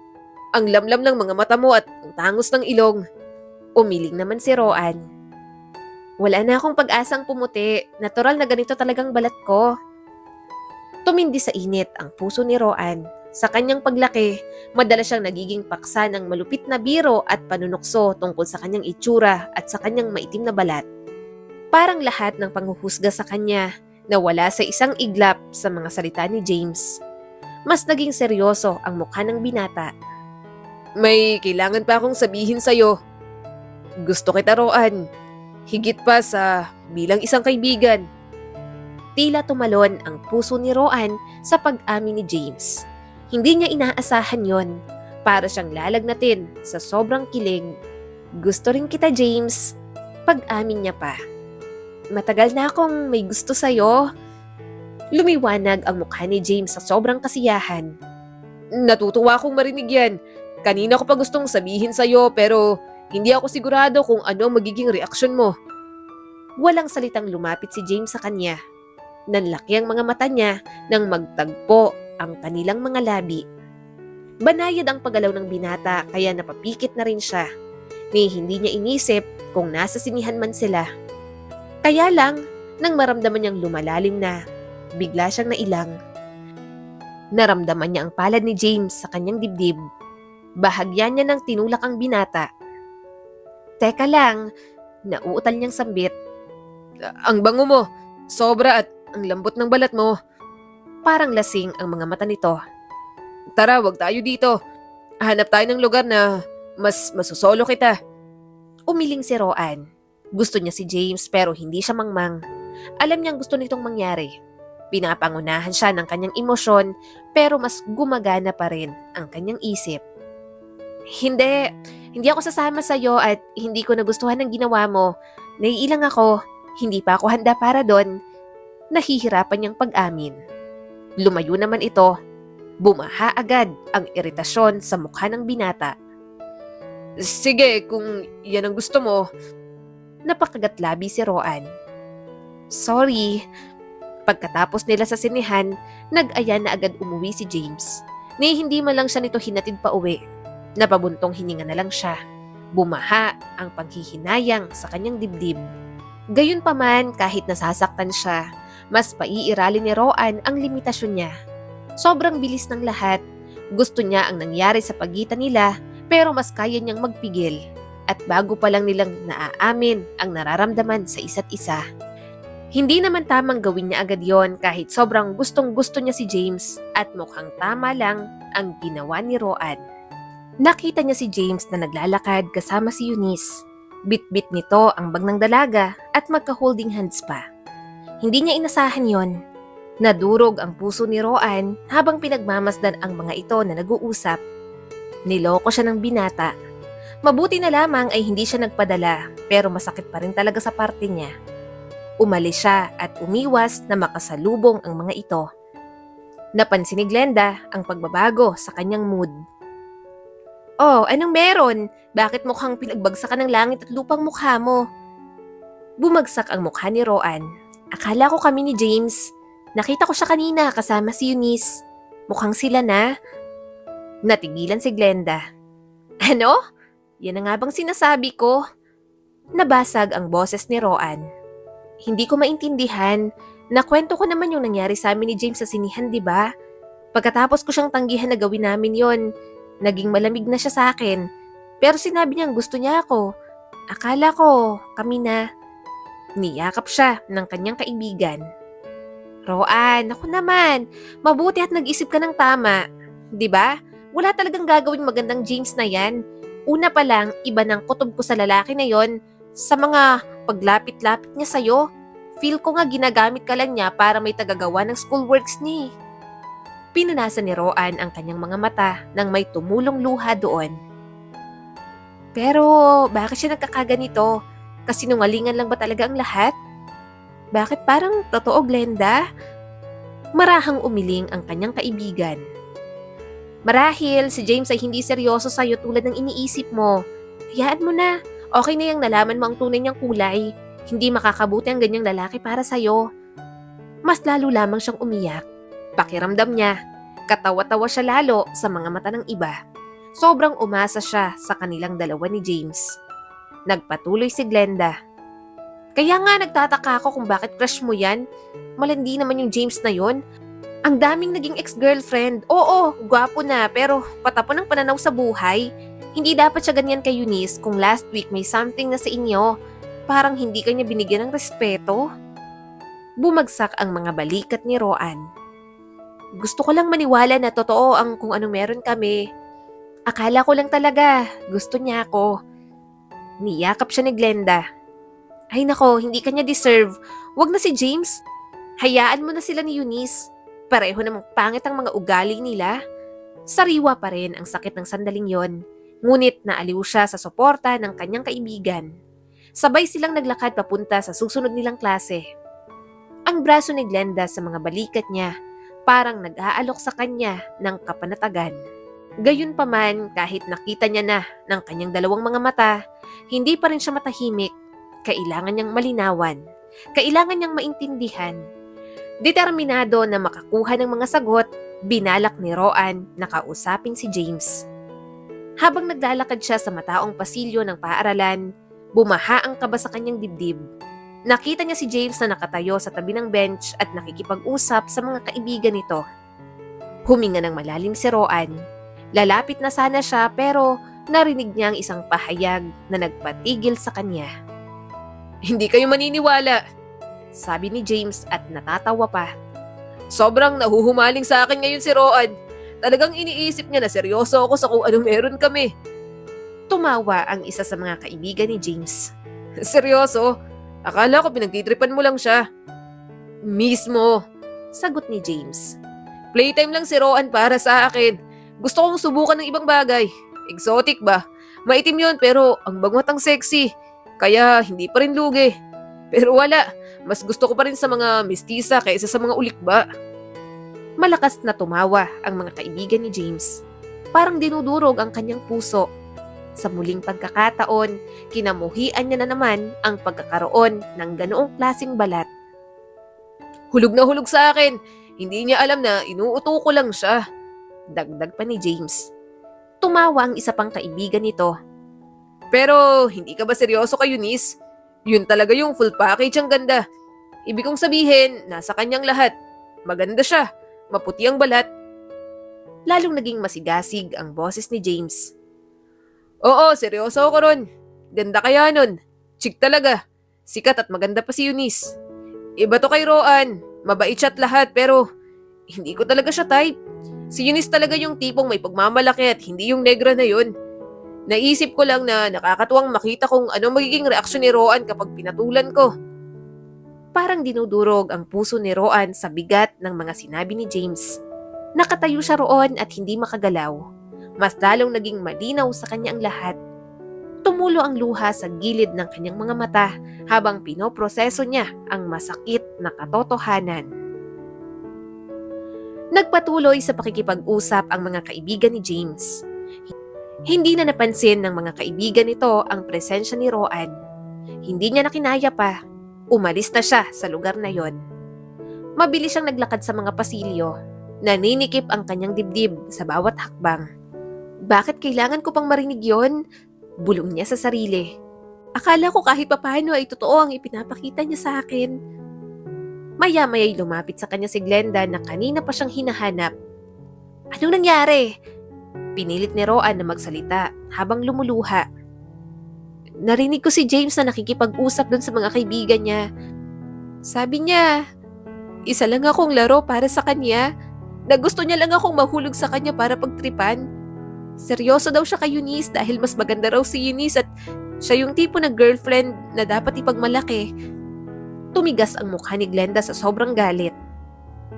Ang lamlam ng mga mata mo at ang tangos ng ilong. Umiling naman si Roan. Wala na akong pag-asang pumuti. Natural na ganito talagang balat ko. Tumindi sa init ang puso ni Roan. Sa kanyang paglaki, madalas siyang nagiging paksa ng malupit na biro at panunukso tungkol sa kanyang itsura at sa kanyang maitim na balat. Parang lahat ng panghuhusga sa kanya nawala sa isang iglap sa mga salita ni James. Mas naging seryoso ang mukha ng binata. May kailangan pa akong sabihin sa'yo. Gusto kita, Roan. Higit pa sa bilang isang kaibigan. Tila tumalon ang puso ni Roan sa pag-amin ni James. Hindi niya inaasahan yon. Para siyang lalagnatin sa sobrang kilig. Gusto rin kita, James. Pag-amin niya pa. Matagal na akong may gusto sa'yo. Lumiwanag ang mukha ni James sa sobrang kasiyahan. Natutuwa akong marinig yan. Kanina ko pa gustong sabihin sa'yo pero hindi ako sigurado kung ano magiging reaksyon mo. Walang salitang lumapit si James sa kanya. Nanlaki ang mga mata niya nang magtagpo ang kanilang mga labi. Banayad ang paggalaw ng binata kaya napapikit na rin siya. Ni hindi niya inisip kung nasa sinihan man sila. Kaya lang, nang maramdaman niyang lumalalim na, bigla siyang nailang. Naramdaman niya ang palad ni James sa kanyang dibdib. Bahagya niya nang tinulak ang binata. Teka lang, nauutal niyang sambit. Ang bango mo, sobra at ang lambot ng balat mo. Parang lasing ang mga mata nito. Tara, wag tayo dito. Hanap tayo ng lugar na mas masusolo kita. Umiling si Roan. Gusto niya si James pero hindi siya mangmang. Alam niyang gusto nitong mangyari. Pinapangunahan siya ng kanyang emosyon pero mas gumagana pa rin ang kanyang isip. Hindi ako sasama sa'yo at hindi ko nagustuhan ang ginawa mo. Naiilang ako, hindi pa ako handa para doon. Nahihirapan niyang pag-amin. Lumayo naman ito. Bumaha agad ang iritasyon sa mukha ng binata. Sige, kung yan ang gusto mo. Napakagatlabi si Roan. Sorry. Pagkatapos nila sa sinihan, nag-aya na agad umuwi si James. Ni hindi man lang siya nito hinatid pa uwi. Napabuntong hininga na lang siya. Bumaha ang panghihinayang sa kanyang dibdib. Gayunpaman kahit nasasaktan siya, mas paiiralin ni Roan ang limitasyon niya. Sobrang bilis ng lahat. Gusto niya ang nangyari sa pagitan nila pero mas kaya niyang magpigil. At bago pa lang nilang naaamin ang nararamdaman sa isa't isa. Hindi naman tamang gawin niya agad yon kahit sobrang gustong-gusto niya si James at mukhang tama lang ang ginawa ni Roan. Nakita niya si James na naglalakad kasama si Eunice. Bit-bit nito ang bag ng dalaga at magka-holding hands pa. Hindi niya inasahan yon. Nadurog ang puso ni Roan habang pinagmamasdan ang mga ito na nag-uusap. Niloko siya ng binata. Mabuti na lamang ay hindi siya nagpadala pero masakit pa rin talaga sa parte niya. Umalis siya at umiwas na makasalubong ang mga ito. Napansin ni Glenda ang pagbabago sa kanyang mood. Oh, anong meron? Bakit mukhang pinagbagsakan ng langit at lupang mukha mo? Bumagsak ang mukha ni Roan. Akala ko kami ni James. Nakita ko siya kanina kasama si Eunice. Mukhang sila na. Natigilan si Glenda. Ano? Yan na nga bang sinasabi ko? Nabasag ang boses ni Roan. Hindi ko maintindihan. Nakwento ko naman yung nangyari sa amin ni James sa sinihan, di ba? Pagkatapos ko siyang tanggihan na gawin namin yon, naging malamig na siya sa akin. Pero sinabi niyang gusto niya ako. Akala ko, kami na. Niyakap siya ng kanyang kaibigan. Roan, ako naman. Mabuti at nag-isip ka ng tama. Di ba? Wala talagang gagawing magandang James na yan. Una pa lang, iba ng kutob ko sa lalaki na yon. Sa mga paglapit-lapit niya sa'yo, feel ko nga ginagamit ka lang niya para may tagagawa ng schoolworks ni. Pinunasan ni Roan ang kanyang mga mata nang may tumulong luha doon. Pero bakit siya nagkakaganito? Kasinungalingan lang ba talaga ang lahat? Bakit parang totoo, Glenda? Marahang umiling ang kanyang kaibigan. Marahil si James ay hindi seryoso sa'yo tulad ng iniisip mo. Hayaan mo na. Okay na yung nalaman mo ang tunay niyang kulay. Hindi makakabuti ang ganyang lalaki para sa'yo. Mas lalo lamang siyang umiyak. Pakiramdam niya, katawa-tawa siya lalo sa mga mata ng iba. Sobrang umasa siya sa kanilang dalawa ni James. Nagpatuloy si Glenda. Kaya nga nagtataka ako kung bakit crush mo yan. Malandi naman yung James na yon. Ang daming naging ex-girlfriend. Oo, gwapo na pero patapon ng pananaw sa buhay. Hindi dapat siya ganyan kay Eunice kung last week may something na sa inyo. Parang hindi kanya binigyan ng respeto. Bumagsak ang mga balikat ni Roan. Gusto ko lang maniwala na totoo ang kung ano meron kami. Akala ko lang talaga, gusto niya ako. Niyakap siya ni Glenda. Ay nako, hindi kanya deserve. Wag na si James. Hayaan mo na sila ni Eunice. Pareho namang pangit ang mga ugali nila. Sariwa pa rin ang sakit ng sandaling yon. Ngunit naaliw siya sa suporta ng kanyang kaibigan. Sabay silang naglakad papunta sa susunod nilang klase. Ang braso ni Glenda sa mga balikat niya parang nag-aalok sa kanya ng kapanatagan. Gayunpaman, kahit nakita niya na ng kanyang dalawang mga mata, hindi pa rin siya matahimik. Kailangan niyang malinawan. Kailangan niyang maintindihan. Determinado na makakuha ng mga sagot, binalak ni Roan na kausapin si James. Habang naglalakad siya sa mataong pasilyo ng paaralan, bumaha ang kaba sa kanyang dibdib. Nakita niya si James na nakatayo sa tabi ng bench at nakikipag-usap sa mga kaibigan nito. Huminga ng malalim si Roan. Lalapit na sana siya pero narinig niya ang isang pahayag na nagpatigil sa kanya. Hindi kayo maniniwala, sabi ni James at natatawa pa. Sobrang nahuhumaling sa akin ngayon si Roan. Talagang iniisip niya na seryoso ako sa kung ano meron kami. Tumawa ang isa sa mga kaibigan ni James. Seryoso? Akala ko pinagtitripan mo lang siya. Mismo, sagot ni James. Playtime lang si Roan para sa akin. Gusto kong subukan ng ibang bagay. Exotic ba? Maitim yun pero ang bangot ang sexy. Kaya hindi pa rin lugi. Pero wala, mas gusto ko pa rin sa mga mestiza kaysa sa mga ulikba. Malakas na tumawa ang mga kaibigan ni James. Parang dinudurog ang kanyang puso. Sa muling pagkakataon, kinamuhian niya na naman ang pagkakaroon ng ganoong klaseng balat. Hulog na hulog sa akin. Hindi niya alam na inuuto ko lang siya. Dagdag pa ni James. Tumawa ang isa pang kaibigan nito. Pero hindi ka ba seryoso kay Eunice? Yun talaga yung full package ang ganda. Ibig kong sabihin, nasa kanyang lahat. Maganda siya, maputi ang balat. Lalong naging masigasig ang boses ni James. Oo, seryoso ako ron. Ganda kaya nun. Chick talaga. Sikat at maganda pa si Eunice. Iba to kay Roan. Mabait siya at lahat pero hindi ko talaga siya type. Si Eunice talaga yung tipong may pagmamalaki at hindi yung negra na yun. Naisip ko lang na nakakatuwang makita kung ano magiging reaksyon ni Roan kapag pinatulan ko. Parang dinudurog ang puso ni Roan sa bigat ng mga sinabi ni James. Nakatayo siya roon at hindi makagalaw. Mas lalong naging malinaw sa kanya ang lahat. Tumulo ang luha sa gilid ng kanyang mga mata habang pinoproseso niya ang masakit na katotohanan. Nagpatuloy sa pakikipag-usap ang mga kaibigan ni James. Hindi na napansin ng mga kaibigan nito ang presensya ni Roan. Hindi niya nakinaya pa. Umalis na siya sa lugar na yon. Mabilis siyang naglakad sa mga pasilyo. Naninikip ang kanyang dibdib sa bawat hakbang. Bakit kailangan ko pang marinig yon? Bulong niya sa sarili. Akala ko kahit papaano ay totoo ang ipinapakita niya sa akin. Maya-maya'y lumapit sa kanya si Glenda na kanina pa siyang hinahanap. Anong nangyari? Pinilit ni Roan na magsalita habang lumuluha. Narinig ko si James na nakikipag-usap doon sa mga kaibigan niya. Sabi niya, isa lang akong laro para sa kanya, na gusto niya lang akong mahulog sa kanya para pagtripan. Seryoso daw siya kay Eunice dahil mas maganda raw si Eunice at siya yung tipo na girlfriend na dapat ipagmalaki. Tumigas ang mukha ni Glenda sa sobrang galit.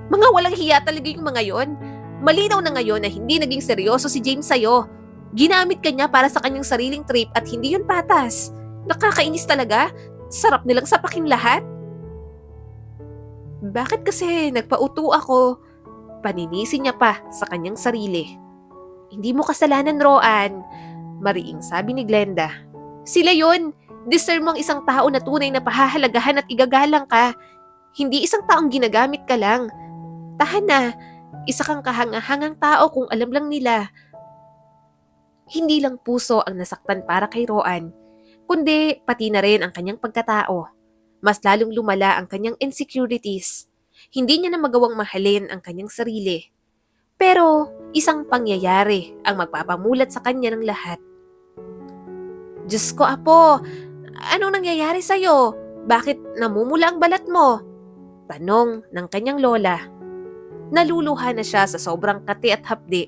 Mga walang hiya talaga yung mga yon. Malinaw na ngayon na hindi naging seryoso si James sa'yo. Ginamit ka niya para sa kanyang sariling trip at hindi yun patas. Nakakainis talaga. Sarap nilang sapakin lahat. Bakit kasi nagpauto ako? Paninisi niya pa sa kanyang sarili. Hindi mo kasalanan, Roan, mariing sabi ni Glenda. Sila yun. Deserve mo ang isang tao na tunay na pahahalagahan at igagalang ka. Hindi isang taong ginagamit ka lang. Tahan na, isa kang kahangahangang tao kung alam lang nila. Hindi lang puso ang nasaktan para kay Roan, kundi pati na rin ang kanyang pagkatao. Mas lalong lumala ang kanyang insecurities. Hindi niya na magawang mahalin ang kanyang sarili. Pero isang pangyayari ang magpapamulat sa kanya ng lahat. Diyos ko, Apo, anong nangyayari sa'yo? Bakit namumula ang balat mo? Tanong ng kanyang lola. Naluluha na siya sa sobrang kati at hapdi.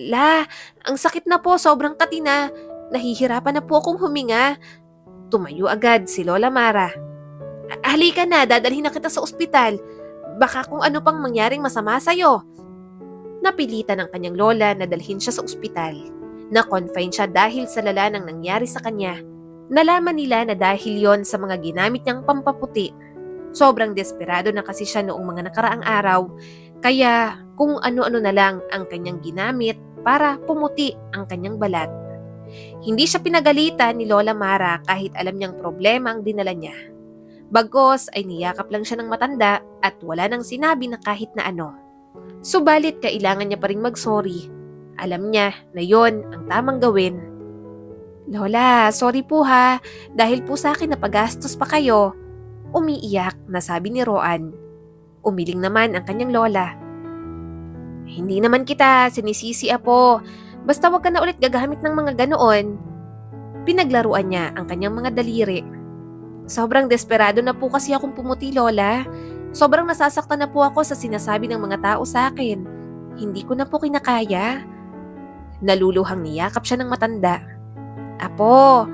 La, ang sakit na po, sobrang kati na. Nahihirapan na po akong huminga. Tumayo agad si Lola Mara. Halika na, dadalhin na kita sa ospital. Baka kung ano pang mangyaring masama sa'yo. Napilitan ng kanyang lola na dalhin siya sa ospital. Na-confine siya dahil sa lala ng nangyari sa kanya. Nalaman nila na dahil yon sa mga ginamit niyang pampaputi. Sobrang desperado na kasi siya noong mga nakaraang araw. Kaya kung ano-ano na lang ang kanyang ginamit para pumuti ang kanyang balat. Hindi siya pinagalitan ni Lola Mara kahit alam niyang problema ang dinala niya. Bagos ay niyakap lang siya ng matanda at wala nang sinabi na kahit na ano. Subalit kailangan niya pa ring mag-sorry. Alam niya na yon ang tamang gawin. Lola, sorry po ha, dahil po sa akin napagastos pa kayo. Umiiyak na sabi ni Roan. Umiling naman ang kanyang lola. Hindi naman kita sinisisi, Apo. Basta wag ka na ulit gagamit ng mga ganoon. Pinaglaruan niya ang kanyang mga daliri. Sobrang desperado na po kasi akong pumuti, Lola. Sobrang nasasaktan na po ako sa sinasabi ng mga tao sa akin. Hindi ko na po kinakaya. Naluluhang niyakap siya ng matanda. Apo,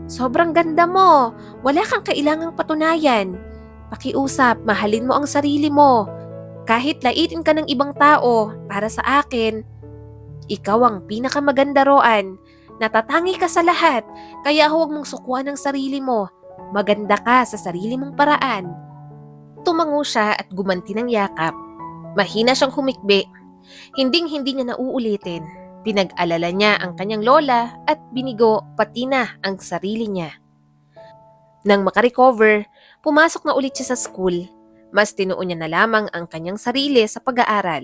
sobrang ganda mo. Wala kang kailangang patunayan. Pakiusap, mahalin mo ang sarili mo. Kahit laitin ka ng ibang tao, para sa akin, ikaw ang pinakamaganda, Roan. Natatangi ka sa lahat, kaya huwag mong sukuan ang sarili mo. Maganda ka sa sarili mong paraan. Tumango siya at gumanti ng yakap. Mahina siyang humikbi. Hinding-hindi niya nauulitin. Pinag-alala niya ang kanyang lola at binigo pati na ang sarili niya. Nang makarecover, pumasok na ulit siya sa school. Mas tinuon niya na lamang ang kanyang sarili sa pag-aaral.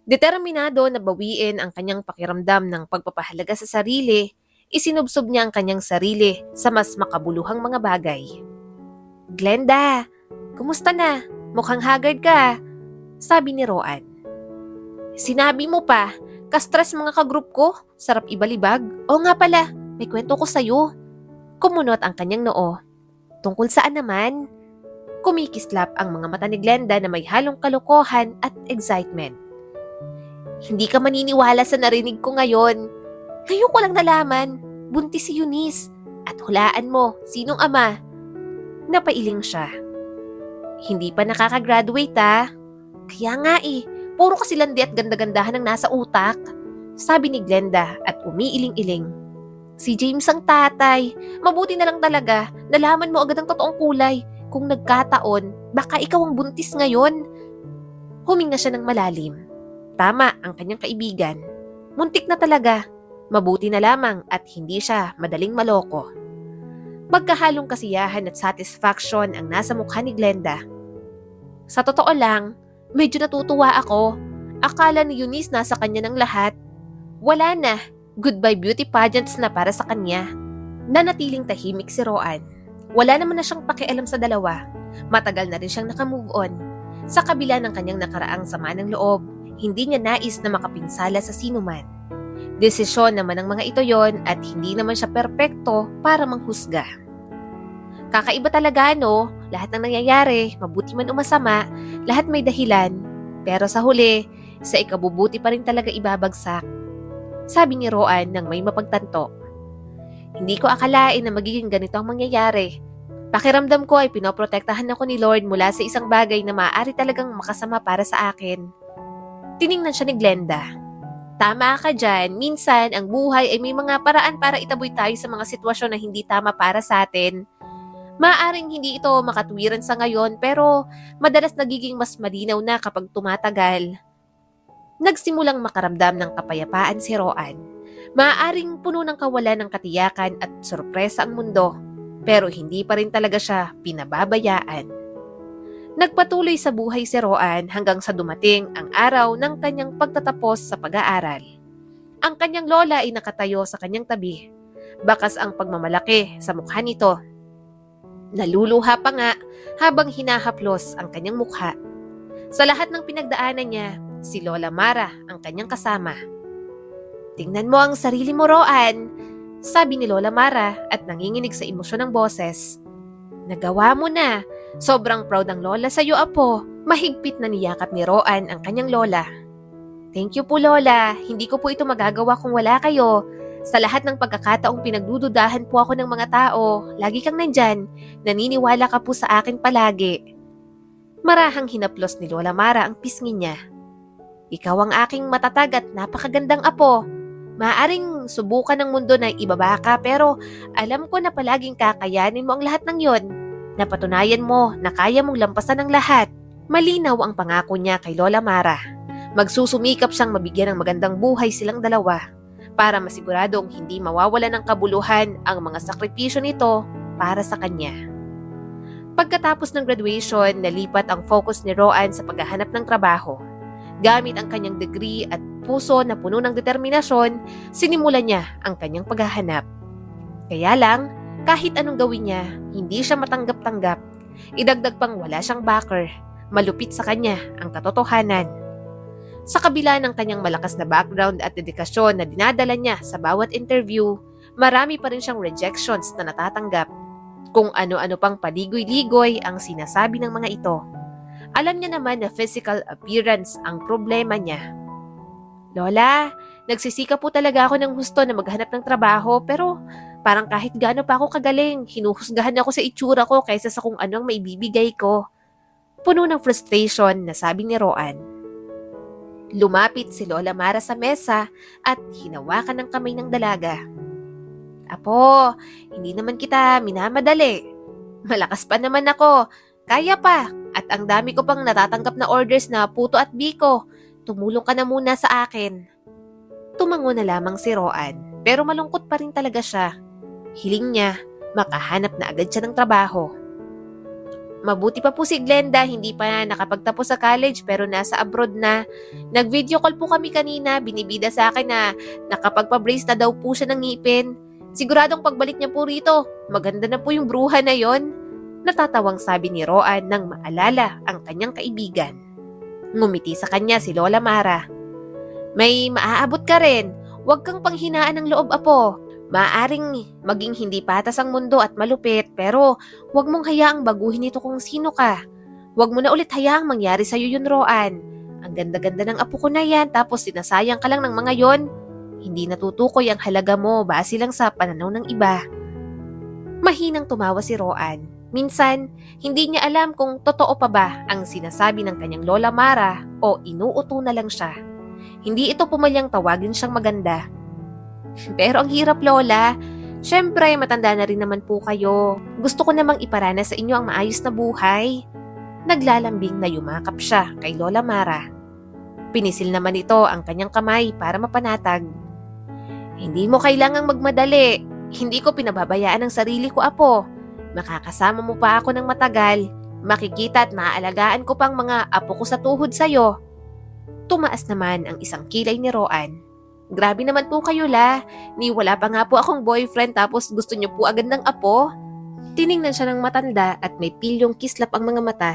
Determinado na bawiin ang kanyang pakiramdam ng pagpapahalaga sa sarili, isinubsob niya ang kanyang sarili sa mas makabuluhang mga bagay. Glenda, kumusta na? Mukhang haggard ka, sabi ni Roan. Sinabi mo pa, ka-stress mga kagroup ko, sarap ibalibag. O nga pala, may kwento ko sa'yo. Kumunot ang kanyang noo. Tungkol saan naman? Kumikislap ang mga mata ni Glenda na may halong kalokohan at excitement. Hindi ka maniniwala sa narinig ko ngayon. Ngayon ko lang nalaman, buntis si Eunice. At hulaan mo, sinong ama? Napailing siya. Hindi pa nakakagraduate Kaya nga puro kasi landi at ganda-gandahan ang nasa utak. Sabi ni Glenda at umiiling-iling. Si James ang tatay. Mabuti na lang talaga, nalaman mo agad ang totoong kulay. Kung nagkataon, baka ikaw ang buntis ngayon. Huminga siya ng malalim. Tama ang kanyang kaibigan. Muntik na talaga. Mabuti na lamang at hindi siya madaling maloko. Magkahalong kasiyahan at satisfaction ang nasa mukha ni Glenda. Sa totoo lang, medyo natutuwa ako. Akala ni Eunice nasa kanya ng lahat. Wala na. Goodbye beauty pageants na para sa kanya. Nanatiling tahimik si Roan. Wala naman na siyang pakialam sa dalawa. Matagal na rin siyang nakamove on. Sa kabila ng kanyang nakaraang sama ng loob, hindi niya nais na makapinsala sa sinuman. Desisyon naman ng mga ito yon at hindi naman siya perpekto para manghusga. Kakaiba talaga lahat ng nangyayari, mabuti man o masama, lahat may dahilan. Pero sa huli, sa ikabubuti pa rin talaga ibabagsak. Sabi ni Roan nang may mapagtanto. Hindi ko akalain na magiging ganito ang mangyayari. Pakiramdam ko ay pinoprotektahan ako ni Lord mula sa isang bagay na maaari talagang makasama para sa akin. Tiningnan siya ni Glenda. Tama ka dyan, minsan ang buhay ay may mga paraan para itaboy tayo sa mga sitwasyon na hindi tama para sa atin. Maaaring hindi ito makatwiran sa ngayon pero madalas nagiging mas malinaw na kapag tumatagal. Nagsimulang makaramdam ng kapayapaan si Roan. Maaaring puno ng kawalan ng katiyakan at sorpresa ang mundo, pero hindi pa rin talaga siya pinababayaan. Nagpatuloy sa buhay si Roan hanggang sa dumating ang araw ng kanyang pagtatapos sa pag-aaral. Ang kanyang lola ay nakatayo sa kanyang tabi. Bakas ang pagmamalaki sa mukha nito. Naluluha pa nga habang hinahaplos ang kanyang mukha. Sa lahat ng pinagdaanan niya, si Lola Mara ang kanyang kasama. "Tingnan mo ang sarili mo, Roan," sabi ni Lola Mara at nanginginig sa emosyon ng boses. "Nagawa mo na. Sobrang proud ang Lola sa iyo, apo." Mahigpit na niyakap ni Roan ang kanyang lola. "Thank you po, Lola. Hindi ko po ito magagawa kung wala kayo. Sa lahat ng pagkakataong pinagdududahan po ako ng mga tao, lagi kang nandyan. Naniniwala ka po sa akin palagi." Marahang hinaplos ni Lola Mara ang pisngi niya. "Ikaw ang aking matatag at napakagandang apo. Maaring subukan ng mundo na ibaba ka pero alam ko na palaging kakayanin mo ang lahat ng yon. Napatunayan mo na kaya mong lampasan ang lahat." Malinaw ang pangako niya kay Lola Mara. Magsusumikap siyang mabigyan ng magandang buhay silang dalawa para masiguradong hindi mawawalan ng kabuluhan ang mga sakripisyo nito para sa kanya. Pagkatapos ng graduation, nalipat ang focus ni Roan sa paghahanap ng trabaho. Gamit ang kanyang degree at puso na puno ng determinasyon, sinimulan niya ang kanyang paghahanap. Kaya lang, kahit anong gawin niya, hindi siya matanggap-tanggap. Idagdag pang wala siyang backer. Malupit sa kanya ang katotohanan. Sa kabila ng kanyang malakas na background at dedikasyon na dinadala niya sa bawat interview, marami pa rin siyang rejections na natatanggap. Kung ano-ano pang paligoy-ligoy ang sinasabi ng mga ito. Alam niya naman na physical appearance ang problema niya. "Lola, nagsisika po talaga ako ng husto na maghanap ng trabaho pero parang kahit gaano pa ako kagaling, hinuhusgahan ako sa itsura ko kaysa sa kung ano ang maibibigay ko." Puno ng frustration na sabi ni Roan. Lumapit si Lola Mara sa mesa at hinawakan ng kamay ng dalaga. "Apo, hindi naman kita minamadali. Malakas pa naman ako. Kaya pa. At ang dami ko pang natatanggap na orders na puto at biko. Tumulong ka na muna sa akin." Tumango na lamang si Roan, pero malungkot pa rin talaga siya. Hiling niya, makahanap na agad siya ng trabaho. Mabuti pa po si Glenda, hindi pa nakapagtapos sa college pero nasa abroad na. Nag-video call po kami kanina, binibida sa akin na nakapagpa-brace na daw po siya ng ngipin. Siguradong pagbalik niya po rito, maganda na po yung bruha na yon. Natatawang sabi ni Roan nang maalala ang kanyang kaibigan. Ngumiti sa kanya si Lola Mara. "May maaabot ka rin. Huwag kang panghinaan ng loob, apo. Maaring maging hindi patas ang mundo at malupit, pero huwag mong hayaang baguhin ito kung sino ka. Huwag mo na ulit hayaang mangyari sa'yo yun, Roan. Ang ganda-ganda ng apo ko na yan, tapos sinasayang ka lang ng mga yon. Hindi natutukoy ang halaga mo base lang sa pananaw ng iba." Mahinang tumawa si Roan. Minsan, hindi niya alam kung totoo pa ba ang sinasabi ng kanyang Lola Mara o inuuto na lang siya. Hindi ito pumalyang tawagin siyang maganda. "Pero ang hirap, Lola. Siyempre, matanda na rin naman po kayo. Gusto ko namang iparana sa inyo ang maayos na buhay." Naglalambing na yumakap siya kay Lola Mara. Pinisil naman ito ang kanyang kamay para mapanatag. "Hindi mo kailangang magmadali. Hindi ko pinababayaan ang sarili ko, apo. Makakasama mo pa ako ng matagal. Makikita at maaalagaan ko pang mga apo ko sa tuhod sa'yo." Tumaas naman ang isang kilay ni Roan. "Grabe naman po kayo, la. Ni wala pa nga po akong boyfriend tapos gusto niyo po agad ng apo?" Tiningnan siya ng matanda at may pilyong kislap ang mga mata.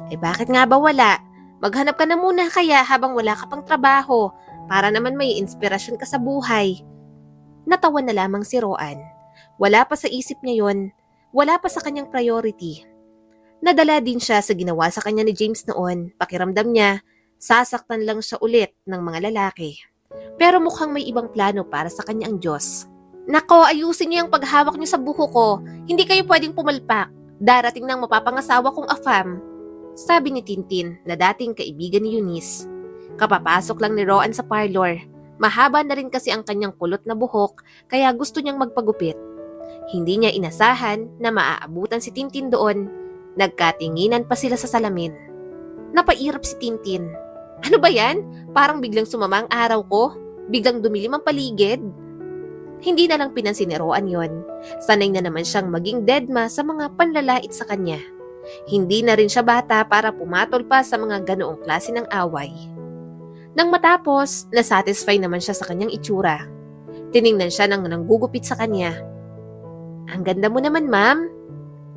Bakit nga ba wala? Maghanap ka na muna kaya habang wala ka pang trabaho para naman may inspirasyon ka sa buhay." Natawa na lamang si Roan. Wala pa sa isip niya yon. Wala pa sa kanyang priority. Nadala din siya sa ginawa sa kanya ni James noon. Pakiramdam niya, sasaktan lang siya ulit ng mga lalaki. Pero mukhang may ibang plano para sa kanya ang Diyos. "Nako, ayusin niyo yung paghawak niyo sa buho ko. Hindi kayo pwedeng pumalpak. Darating nang mapapangasawa kong afam," sabi ni Tintin na dating kaibigan ni Eunice. Kapapasok lang ni Roan sa parlor. Mahaba na rin kasi ang kanyang kulot na buhok kaya gusto niyang magpagupit. Hindi niya inasahan na maaabutan si Tintin doon. Nagkatinginan pa sila sa salamin. Napairap si Tintin. "Ano ba yan? Parang biglang sumama ang araw ko. biglang dumilim ang paligid. Hindi na lang pinansin ni Roan yon. Sanay na naman siyang maging deadma sa mga panlalait sa kanya. Hindi na rin siya bata para pumatol pa sa mga ganoong klase ng away. Nang matapos, nasatisfy naman siya sa kanyang itsura. Tiningnan siya ng nanggugupit sa kanya. Ang ganda mo naman, ma'am.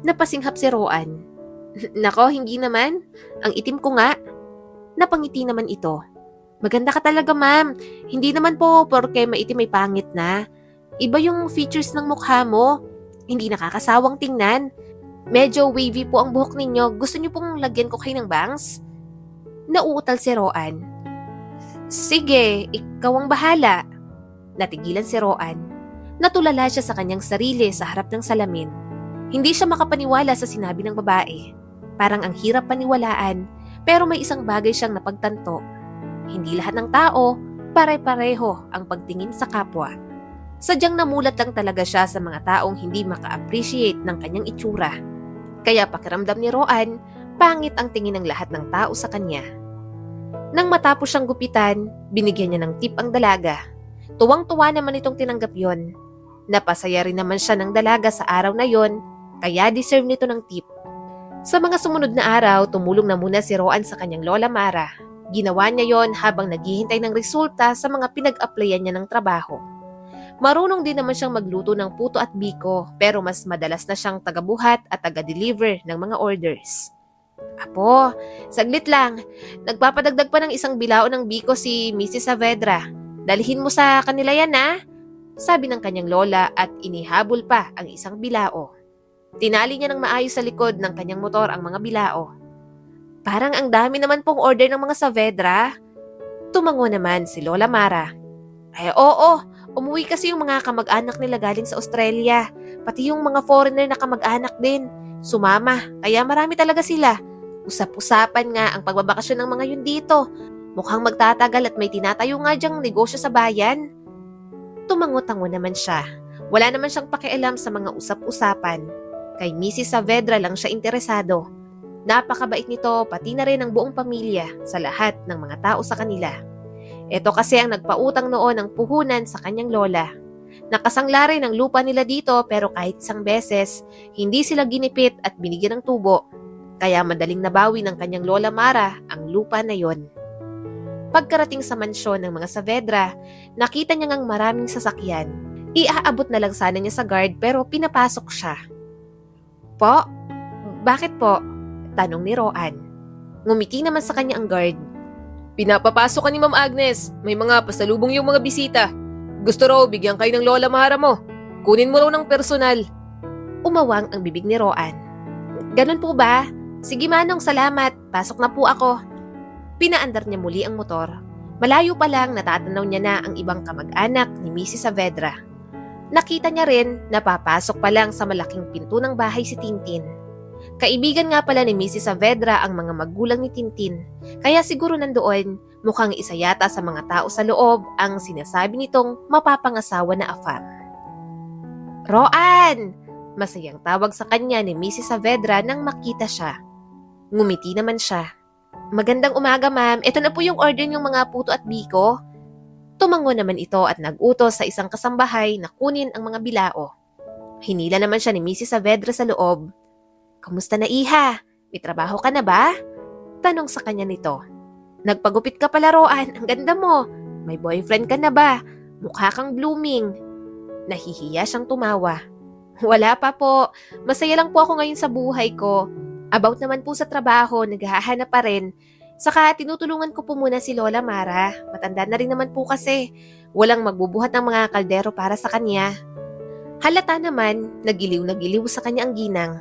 Napasinghap si Roan. Nako, hindi naman. Ang itim ko nga. Napangiti naman ito. Maganda ka talaga, ma'am. Hindi naman po porke maitim ay pangit na. Iba yung features ng mukha mo. Hindi nakakasawang tingnan. Medyo wavy po ang buhok ninyo. Gusto niyo pong lagyan ko kayo ng bangs? Nauutal si Roan. Sige, ikaw ang bahala. Natigilan si Roan. Natulala siya sa kanyang sarili sa harap ng salamin. Hindi siya makapaniwala sa sinabi ng babae. Parang ang hirap paniwalaan, pero may isang bagay siyang napagtanto. Hindi lahat ng tao, pare-pareho ang pagtingin sa kapwa. Sadyang namulat lang talaga siya sa mga taong hindi maka-appreciate ng kanyang itsura. Kaya pakiramdam ni Roan, pangit ang tingin ng lahat ng tao sa kanya. Nang matapos siyang gupitan, binigyan niya ng tip ang dalaga. Tuwang-tuwa naman itong tinanggap yon. Napasaya rin naman siya ng dalaga sa araw na yon, kaya deserve nito ng tip. Sa mga sumunod na araw, tumulong na muna si Roan sa kanyang Lola Mara. Ginawa niya yon habang naghihintay ng resulta sa mga pinag-applyan niya ng trabaho. Marunong din naman siyang magluto ng puto at biko, pero mas madalas na siyang tagabuhat at taga-deliver ng mga orders. Apo, saglit lang. Nagpapadagdag pa ng isang bilao ng biko si Mrs. Saavedra. Dalhin mo sa kanila yan, ha? Sabi ng kanyang lola at inihabol pa ang isang bilao. Tinali niya ng maayos sa likod ng kanyang motor ang mga bilao. Parang ang dami naman pong order ng mga Saavedra. Tumango naman si Lola Mara. Ay oo, umuwi kasi yung mga kamag-anak nila galing sa Australia. Pati yung mga foreigner na kamag-anak din. Sumama, kaya marami talaga sila. Usap-usapan nga ang pagbabakasyon ng mga yun dito. Mukhang magtatagal at may tinatayo nga dyang negosyo sa bayan. Tumango-tango naman siya. Wala naman siyang pakialam sa mga usap-usapan. Kay Mrs. Saavedra lang siya interesado. Napakabait nito pati na rin ang buong pamilya sa lahat ng mga tao sa kanila. Ito kasi ang nagpautang noon ng puhunan sa kanyang lola. Nakasangla rin ang lupa nila dito pero kahit isang beses, hindi sila ginipit at binigyan ng tubo. Kaya madaling nabawi ng kanyang Lola Mara ang lupa na yon. Pagkarating sa mansyon ng mga Saavedra, nakita niya ngang maraming sasakyan. Iaabot na lang sana niya sa guard pero pinapasok siya. Po? Bakit po? Tanong ni Roan. Ngumiti naman sa kanya ang guard. Pinapapasok ka ni Ma'am Agnes. May mga pasalubong yung mga bisita. Gusto raw bigyan kayo ng Lola Mara mo. Kunin mo raw ng personal. Umawang ang bibig ni Roan. Ganun po ba? Sige manong, salamat. Pasok na po ako. Pinaandar niya muli ang motor. Malayo pa lang natatanaw niya na ang ibang kamag-anak ni Mrs. Saavedra. Nakita niya rin na papasok pa lang sa malaking pinto ng bahay si Tintin. Kaibigan nga pala ni Mrs. Saavedra ang mga magulang ni Tintin. Kaya siguro nandoon, mukhang isa yata sa mga tao sa loob ang sinasabi nitong mapapangasawa na afam. Roan! Masayang tawag sa kanya ni Mrs. Saavedra nang makita siya. Ngumiti naman siya. Magandang umaga, ma'am. Ito na po yung order ng mga puto at biko. Tumango naman ito at nag-utos sa isang kasambahay na kunin ang mga bilao. Hinila naman siya ni Mrs. Saavedra sa loob. Kamusta na, iha? May trabaho ka na ba? Tanong sa kanya nito. Nagpagupit ka pala, Roan. Ang ganda mo. May boyfriend ka na ba? Mukha kang blooming. Nahihiya siyang tumawa. Wala pa po. Masaya lang po ako ngayon sa buhay ko. About naman po sa trabaho, naghahanap pa rin. Saka tinutulungan ko po muna si Lola Mara. Matanda na rin naman po kasi. Walang magbubuhat ng mga kaldero para sa kanya. Halata naman, nagiliw sa kanya ang ginang.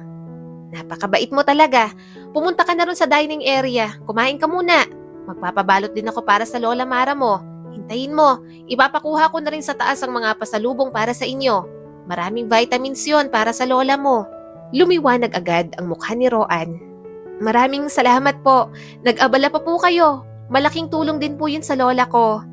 Napakabait mo talaga. Pumunta ka na ron sa dining area. Kumain ka muna. Magpapabalot din ako para sa Lola Mara mo. Hintayin mo. Ipapakuha ko na rin sa taas ang mga pasalubong para sa inyo. Maraming vitamins yon para sa lola mo. Lumiwanag agad ang mukha ni Roan. Maraming salamat po. Nag-abala pa po kayo. Malaking tulong din po yun sa lola ko.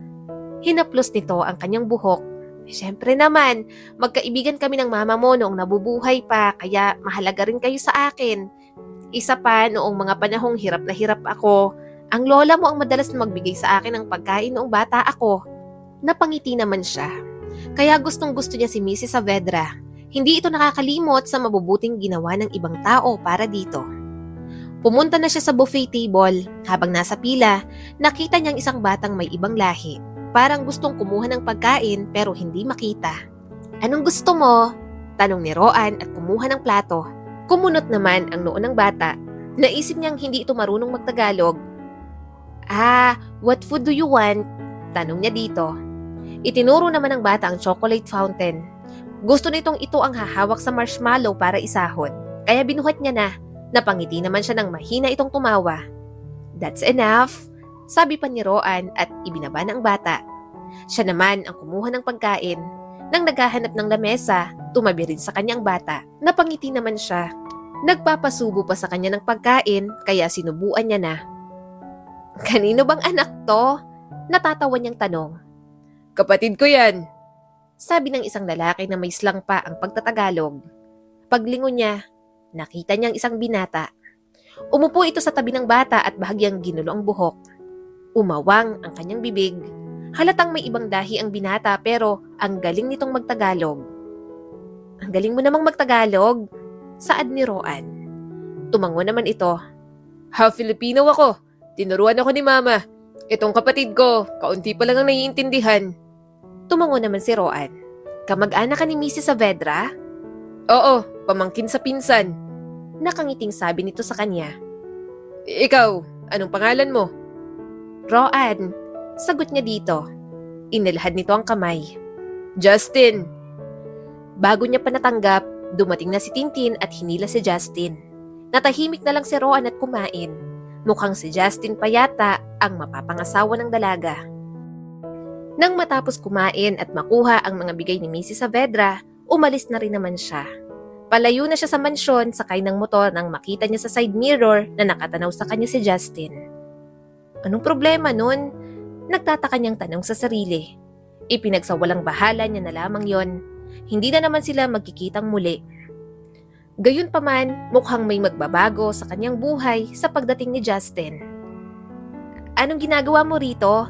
Hinaplos nito ang kanyang buhok. Siyempre naman, magkaibigan kami ng mama mo noong nabubuhay pa, kaya mahalaga rin kayo sa akin. Isa pa, noong mga panahong hirap na hirap ako, ang lola mo ang madalas na magbigay sa akin ng pagkain noong bata ako. Napangiti naman siya. Kaya gustong-gusto niya si Mrs. Saavedra. Hindi ito nakakalimot sa mabubuting ginawa ng ibang tao para dito. Pumunta na siya sa buffet table. Habang nasa pila, nakita niyang isang batang may ibang lahi. Parang gustong kumuha ng pagkain pero hindi makita. "Anong gusto mo?" tanong ni Roan at kumuha ng plato. Kumunot naman ang noo ng bata. Naisip niyang hindi ito marunong magtagalog. "What food do you want?" tanong niya dito. Itinuro naman ng bata ang chocolate fountain. Gusto nitong ito ang hahawak sa marshmallow para isahod. Kaya binuhat niya na. Napangiti naman siya ng mahina itong tumawa. "That's enough," sabi pa ni Roan at ibinaba ng bata. Siya naman ang kumuha ng pagkain. Nang naghahanap ng lamesa, tumabi rin sa kanyang bata. Napangiti naman siya. Nagpapasubo pa sa kanya ng pagkain kaya sinubuan niya na. "Kanino bang anak to?" Natatawa niyang tanong. "Kapatid ko yan," sabi ng isang lalaki na may slang pa ang pagtatagalog. Paglingon niya, nakita niyang isang binata. Umupo ito sa tabi ng bata at bahagyang ginulo ang buhok. Umawang ang kanyang bibig. Halatang may ibang dahi ang binata pero ang galing nitong magtagalog. "Ang galing mo namang magtagalog," saad ni Roan. Tumango naman ito. "Half Filipino ako. Tinuruan ako ni Mama. Itong kapatid ko, kaunti pa lang ang naiintindihan." Tumango naman si Roan. "Kamag-anak ka ni Mrs. Saavedra?" "Oo, pamangkin sa pinsan." Nakangiting sabi nito sa kanya. "Ikaw, anong pangalan mo?" "Roan," sagot niya dito. Inilahad nito ang kamay. "Justin." Bago niya pa natanggap, dumating na si Tintin at hinila si Justin. Natahimik na lang si Roan at kumain. Mukhang si Justin pa yata ang mapapangasawa ng dalaga. Nang matapos kumain at makuha ang mga bigay ni Mrs. Saavedra, umalis na rin naman siya. Palayo na siya sa mansyon sakay ng motor nang makita niya sa side mirror na nakatanaw sa kanya si Justin. Anong problema nun? Nagtataka niyang tanong sa sarili. Ipinagsawalang bahala niya na lamang yon. Hindi na naman sila magkikitang muli. Gayunpaman, mukhang may magbabago sa kanyang buhay sa pagdating ni Justin. "Anong ginagawa mo rito?"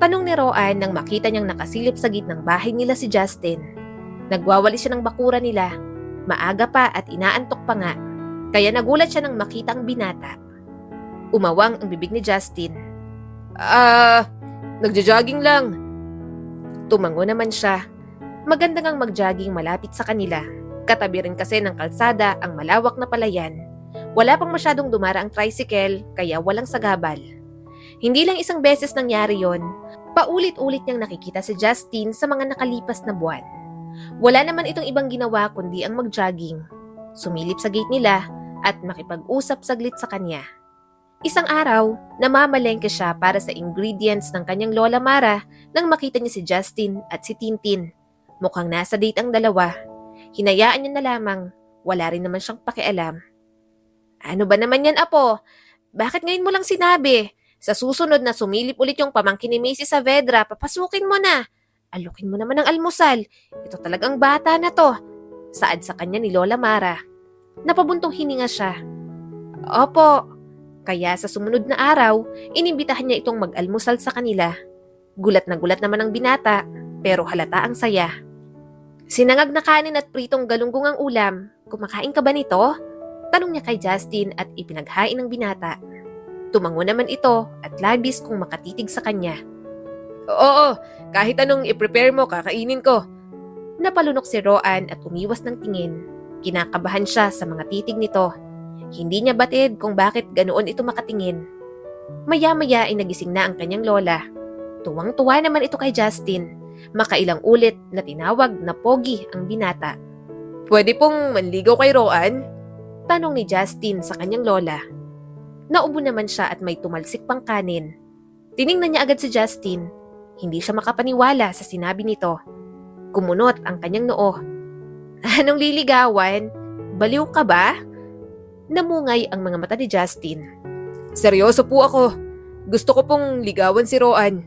tanong ni Roan nang makita niyang nakasilip sa gitnang bahay nila si Justin. Nagwawali siya ng bakura nila. Maaga pa at inaantok pa nga. Kaya nagulat siya nang makita ang binata. Umawang ang bibig ni Justin. Nagja-jogging lang." Tumango naman siya. Maganda ngang mag-jogging malapit sa kanila. Katabi rin kasi ng kalsada ang malawak na palayan. Wala pang masyadong dumara ang tricycle kaya walang sagabal. Hindi lang isang beses nangyari yon. Paulit-ulit niyang nakikita si Justin sa mga nakalipas na buwan. Wala naman itong ibang ginawa kundi ang mag-jogging. Sumilip sa gate nila at makipag-usap saglit sa kanya. Isang araw, namamalengke siya para sa ingredients ng kanyang Lola Mara nang makita niya si Justin at si Tintin. Mukhang nasa date ang dalawa. Hinayaan niya na lamang. Wala rin naman siyang pakialam. "Ano ba naman yan, Apo? Bakit ngayon mo lang sinabi? Sa susunod na sumilip ulit yung pamangkin ni Mrs. Saavedra, papasukin mo na. Alukin mo naman ng almusal. Ito talagang bata na to." Saad sa kanya ni Lola Mara. Napabuntong hininga siya. "Opo." Kaya sa sumunod na araw, inimbitahan niya itong mag-almusal sa kanila. Gulat naman ang binata, pero halata ang saya. Sinangag na kanin at pritong galunggong ang ulam. "Kumakain ka ba nito?" tanong niya kay Justin at ipinaghain ng binata. Tumango naman ito at labis kung makatitig sa kanya. "Oo, kahit anong i-prepare mo, kakainin ko." Napalunok si Roan at umiwas ng tingin. Kinakabahan siya sa mga titig nito. Hindi niya batid kung bakit ganoon ito makatingin. Maya-maya ay nagising na ang kanyang lola. Tuwang-tuwa naman ito kay Justin. Makailang ulit na tinawag na pogi ang binata. "Pwede pong manligaw kay Roan?" tanong ni Justin sa kanyang lola. Naubo naman siya at may tumalsik pang kanin. Tiningnan niya agad si Justin. Hindi siya makapaniwala sa sinabi nito. Kumunot ang kanyang noo. "Anong liligawan? Baliw ka ba?" Namungay ang mga mata ni Justin. "Seryoso po ako. Gusto ko pong ligawan si Roan.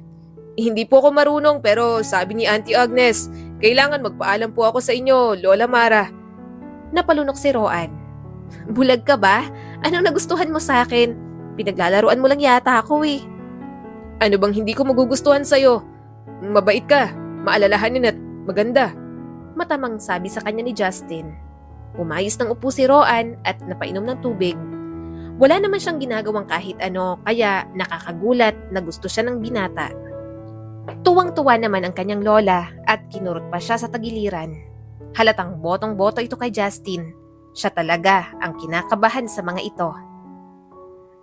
Hindi po ako marunong pero sabi ni Auntie Agnes, kailangan magpaalam po ako sa inyo, Lola Mara." Napalunok si Roan. "Bulag ka ba? Anong nagustuhan mo sa akin? Pinaglalaruan mo lang yata ako eh." "Ano bang hindi ko magugustuhan sa'yo? Mabait ka, maalalahanin at maganda. Matamang sabi sa kanya ni Justin. Umayos ng upo si Roan at napainom ng tubig. Wala naman siyang ginagawang kahit ano kaya nakakagulat na gusto siya ng binata. Tuwang-tuwa naman ang kanyang lola at kinurot pa siya sa tagiliran. Halatang botong-boto ito kay Justin. Siya talaga ang kinakabahan sa mga ito.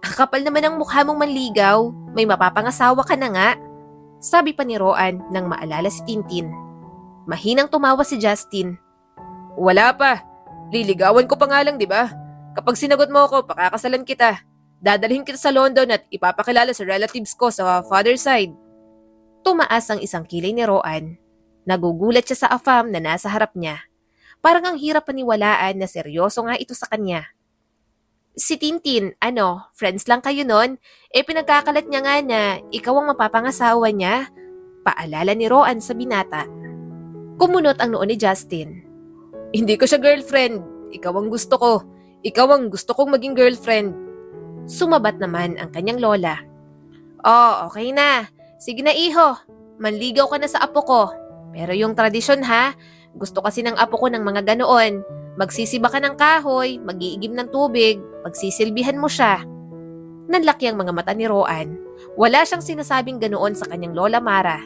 Ang kapal naman ang mukha mong manligaw, may mapapangasawa ka na nga. Sabi pa ni Roan nang maalala si Tintin. Mahinang tumawa si Justin. Wala pa. Liligawan ko pa nga lang, di ba? Kapag sinagot mo ako, pakakasalan kita. Dadalhin kita sa London at ipapakilala sa relatives ko sa father side. Tumaas ang isang kilay ni Roan. Nagugulat siya sa afam na nasa harap niya. Parang ang hirap paniwalaan na seryoso nga ito sa kanya. Si Tintin, friends lang kayo nun? Pinagkakalat niya nga na ikaw ang mapapangasawa niya. Paalala ni Roan sa binata. Kumunot ang noo ni Justin. Hindi ko siya girlfriend. Ikaw ang gusto ko. Ikaw ang gusto kong maging girlfriend. Sumabat naman ang kanyang lola. Oh, okay na. Sige na iho. Manligaw ka na sa apo ko. Pero yung tradisyon ha, gusto kasi ng apo ko ng mga ganoon. Magsisiba ka ng kahoy, mag-iigib ng tubig, magsisilbihan mo siya. Nanlaki ang mga mata ni Roan. Wala siyang sinasabing ganoon sa kanyang lola Mara.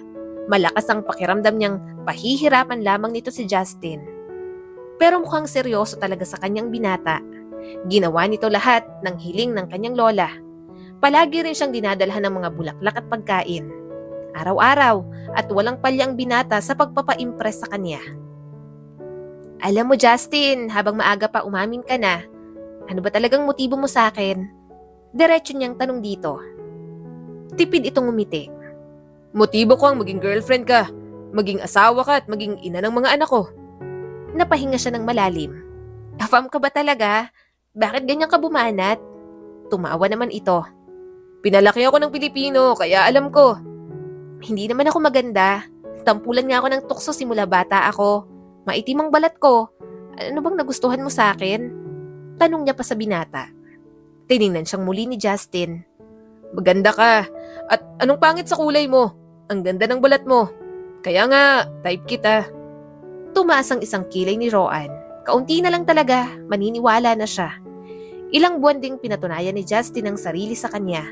Malakas ang pakiramdam niyang pahihirapan lamang nito si Justin. Pero mukhang seryoso talaga sa kanyang binata. Ginawa nito lahat ng hiling ng kanyang lola. Palagi rin siyang dinadalhan ng mga bulaklak at pagkain. Araw-araw at walang palya ang binata sa pagpapa-impress sa kanya. Alam mo Justin, habang maaga pa umamin ka na, ano ba talagang motibo mo sa akin? Diretso niyang tanong dito. Tipid itong umiti. Motibo ko ang maging girlfriend ka, maging asawa ka at maging ina ng mga anak ko. Napahinga siya ng malalim. Afam ka ba talaga? Bakit ganyan ka bumanat? Tumawa naman ito. Pinalaki ako ng Pilipino, kaya alam ko. Hindi naman ako maganda. Tampulan nga ako ng tukso simula bata ako. Maitim ang balat ko. Ano bang nagustuhan mo sa akin? Tanong niya pa sa binata. Tiningnan siyang muli ni Justin. Maganda ka. At anong pangit sa kulay mo? Ang ganda ng balat mo. Kaya nga, type kita. Tumaas ang isang kilay ni Roan. Kaunti na lang talaga, maniniwala na siya. Ilang buwan ding pinatunayan ni Justin ang sarili sa kanya.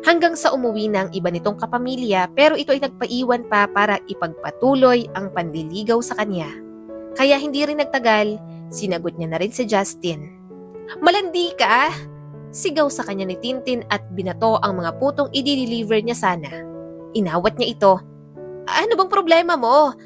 Hanggang sa umuwi na ang iba nitong kapamilya pero ito ay nagpaiwan pa para ipagpatuloy ang panliligaw sa kanya. Kaya hindi rin nagtagal, sinagot niya na rin si Justin. Malandi ka! Sigaw sa kanya ni Tintin at binato ang mga putong i-deliver niya sana. Inawat niya ito. Ano bang problema mo?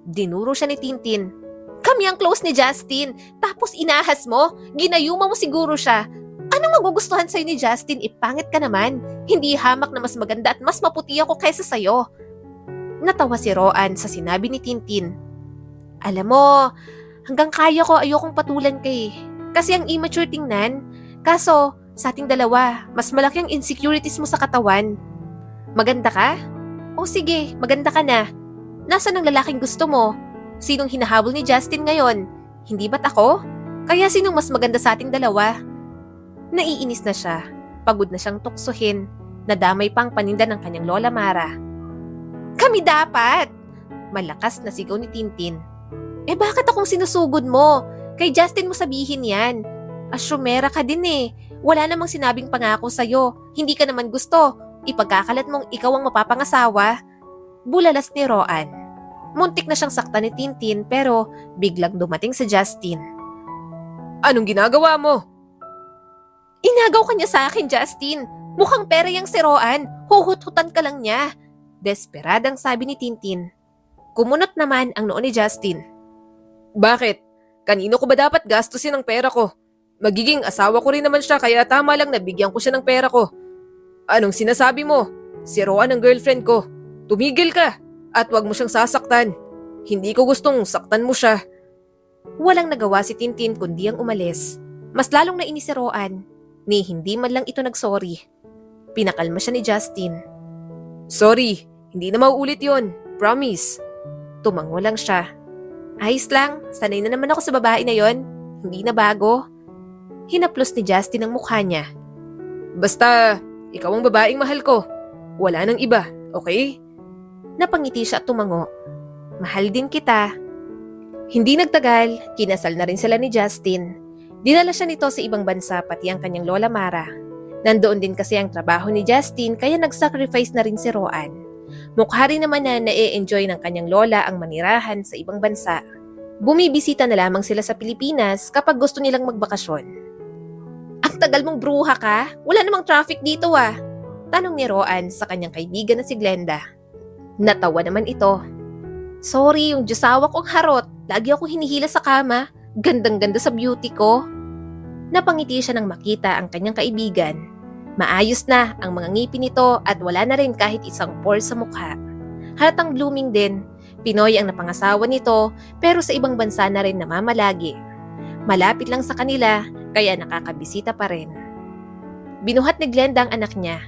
Dinuro siya ni Tintin. Kami ang close ni Justin, tapos inahas mo, ginayuma mo siguro siya. Anong magugustuhan sa'yo ni Justin? Ipangit ka naman. Hindi hamak na mas maganda at mas maputi ako kaysa sa'yo. Natawa si Roan sa sinabi ni Tintin. Alam mo, hanggang kaya ko ayokong patulan ka eh. Kasi ang immature tingnan. Kaso, sa ating dalawa, mas malaki ang insecurities mo sa katawan. Maganda ka? O sige, maganda ka na. Nasaan ang lalaking gusto mo? Sinong hinahabol ni Justin ngayon? Hindi ba't ako? Kaya sinong mas maganda sa ating dalawa? Naiinis na siya. Pagod na siyang tuksohin. Nadamay pang paninda ng kanyang lola Mara. Kami dapat! Malakas na sigaw ni Tintin. Bakit akong sinusugod mo? Kay Justin mo sabihin yan. Asyumera ka din eh. Wala namang sinabing pangako sa'yo. Hindi ka naman gusto. Ipagkakalat mong ikaw ang mapapangasawa. Bulalas ni Roan. Muntik na siyang sakta ni Tintin pero biglang dumating si Justin. Anong ginagawa mo? Inagaw ka niya sa akin, Justin. Mukhang pera yang si Roan. Huhut-hutan ka lang niya. Desperadang sabi ni Tintin. Kumunot naman ang noo ni Justin. Bakit? Kanino ko ba dapat gastusin ang pera ko? Magiging asawa ko rin naman siya kaya tama lang na bigyan ko siya ng pera ko. Anong sinasabi mo? Si Roan ang girlfriend ko. Tumigil ka at wag mo siyang sasaktan. Hindi ko gustong saktan mo siya. Walang nagawa si Tintin kundi ang umalis. Mas lalong nainis si Roan. Ni hindi man lang ito nagsorry. Pinakalma siya ni Justin. Sorry, hindi na mauulit yon. Promise. Tumango lang siya. Ayos lang, sanay na naman ako sa babae na yon. Hindi na bago. Hinaplos ni Justin ang mukha niya. Basta, ikaw ang babaeng mahal ko. Wala nang iba, okay? Napangiti siya at tumango. Mahal din kita. Hindi nagtagal, kinasal na rin sila ni Justin. Dinala siya nito sa ibang bansa pati ang kanyang lola Mara. Nandoon din kasi ang trabaho ni Justin kaya nag-sacrifice na rin si Roan. Mukha rin naman na na-e-enjoy ng kanyang lola ang manirahan sa ibang bansa. Bumibisita na lamang sila sa Pilipinas kapag gusto nilang magbakasyon. Ang tagal mong bruha ka? Wala namang traffic dito ah. Tanong ni Roan sa kanyang kaibigan na si Glenda. Natawa naman ito. Sorry, yung jusawa kong harot. Lagi akong hinihila sa kama. Gandang-ganda sa beauty ko. Napangiti siya nang makita ang kanyang kaibigan. Maayos na ang mga ngipin nito at wala na rin kahit isang pore sa mukha. Halatang blooming din. Pinoy ang napangasawa nito pero sa ibang bansa na rin namamalagi. Malapit lang sa kanila kaya nakakabisita pa rin. Binuhat ni Glenda ang anak niya.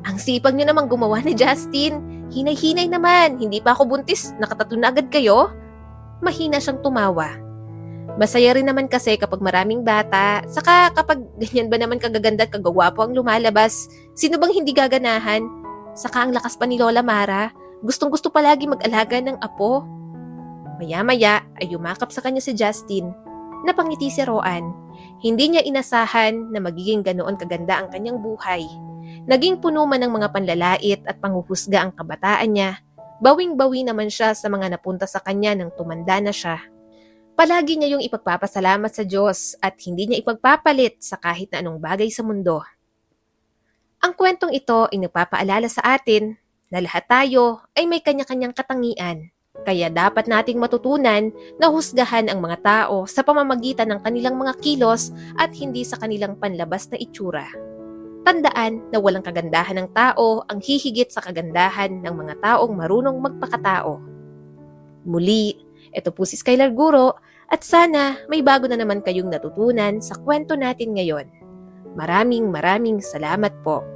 Ang sipag niyo namang gumawa ni Justin. Hinay-hinay naman. Hindi pa ako buntis. Nakatatlo na agad kayo? Mahina siyang tumawa. Masaya rin naman kasi kapag maraming bata. Saka kapag ganyan ba naman kagaganda at kagagwapo ang lumalabas, sino bang hindi gaganahan? Saka ang lakas pa ni Lola Mara. Gustong-gusto palagi mag-alaga ng apo. Maya-maya ay yumakap sa kanya si Justin. Napangiti si Roan. Hindi niya inasahan na magiging ganoon kaganda ang kanyang buhay. Naging puno man ng mga panlalait at panghuhusga ang kabataan niya. Bawing-bawi naman siya sa mga napunta sa kanya nang tumanda na siya. Palagi niya yung ipagpapasalamat sa Diyos at hindi niya ipagpapalit sa kahit na anong bagay sa mundo. Ang kwentong ito ay nagpapaalala sa atin na lahat tayo ay may kanya-kanyang katangian. Kaya dapat nating matutunan na husgahan ang mga tao sa pamamagitan ng kanilang mga kilos at hindi sa kanilang panlabas na itsura. Tandaan na walang kagandahan ng tao ang hihigit sa kagandahan ng mga taong marunong magpakatao. Muli, ito po si Skylar Guro at sana may bago na naman kayong natutunan sa kwento natin ngayon. Maraming salamat po.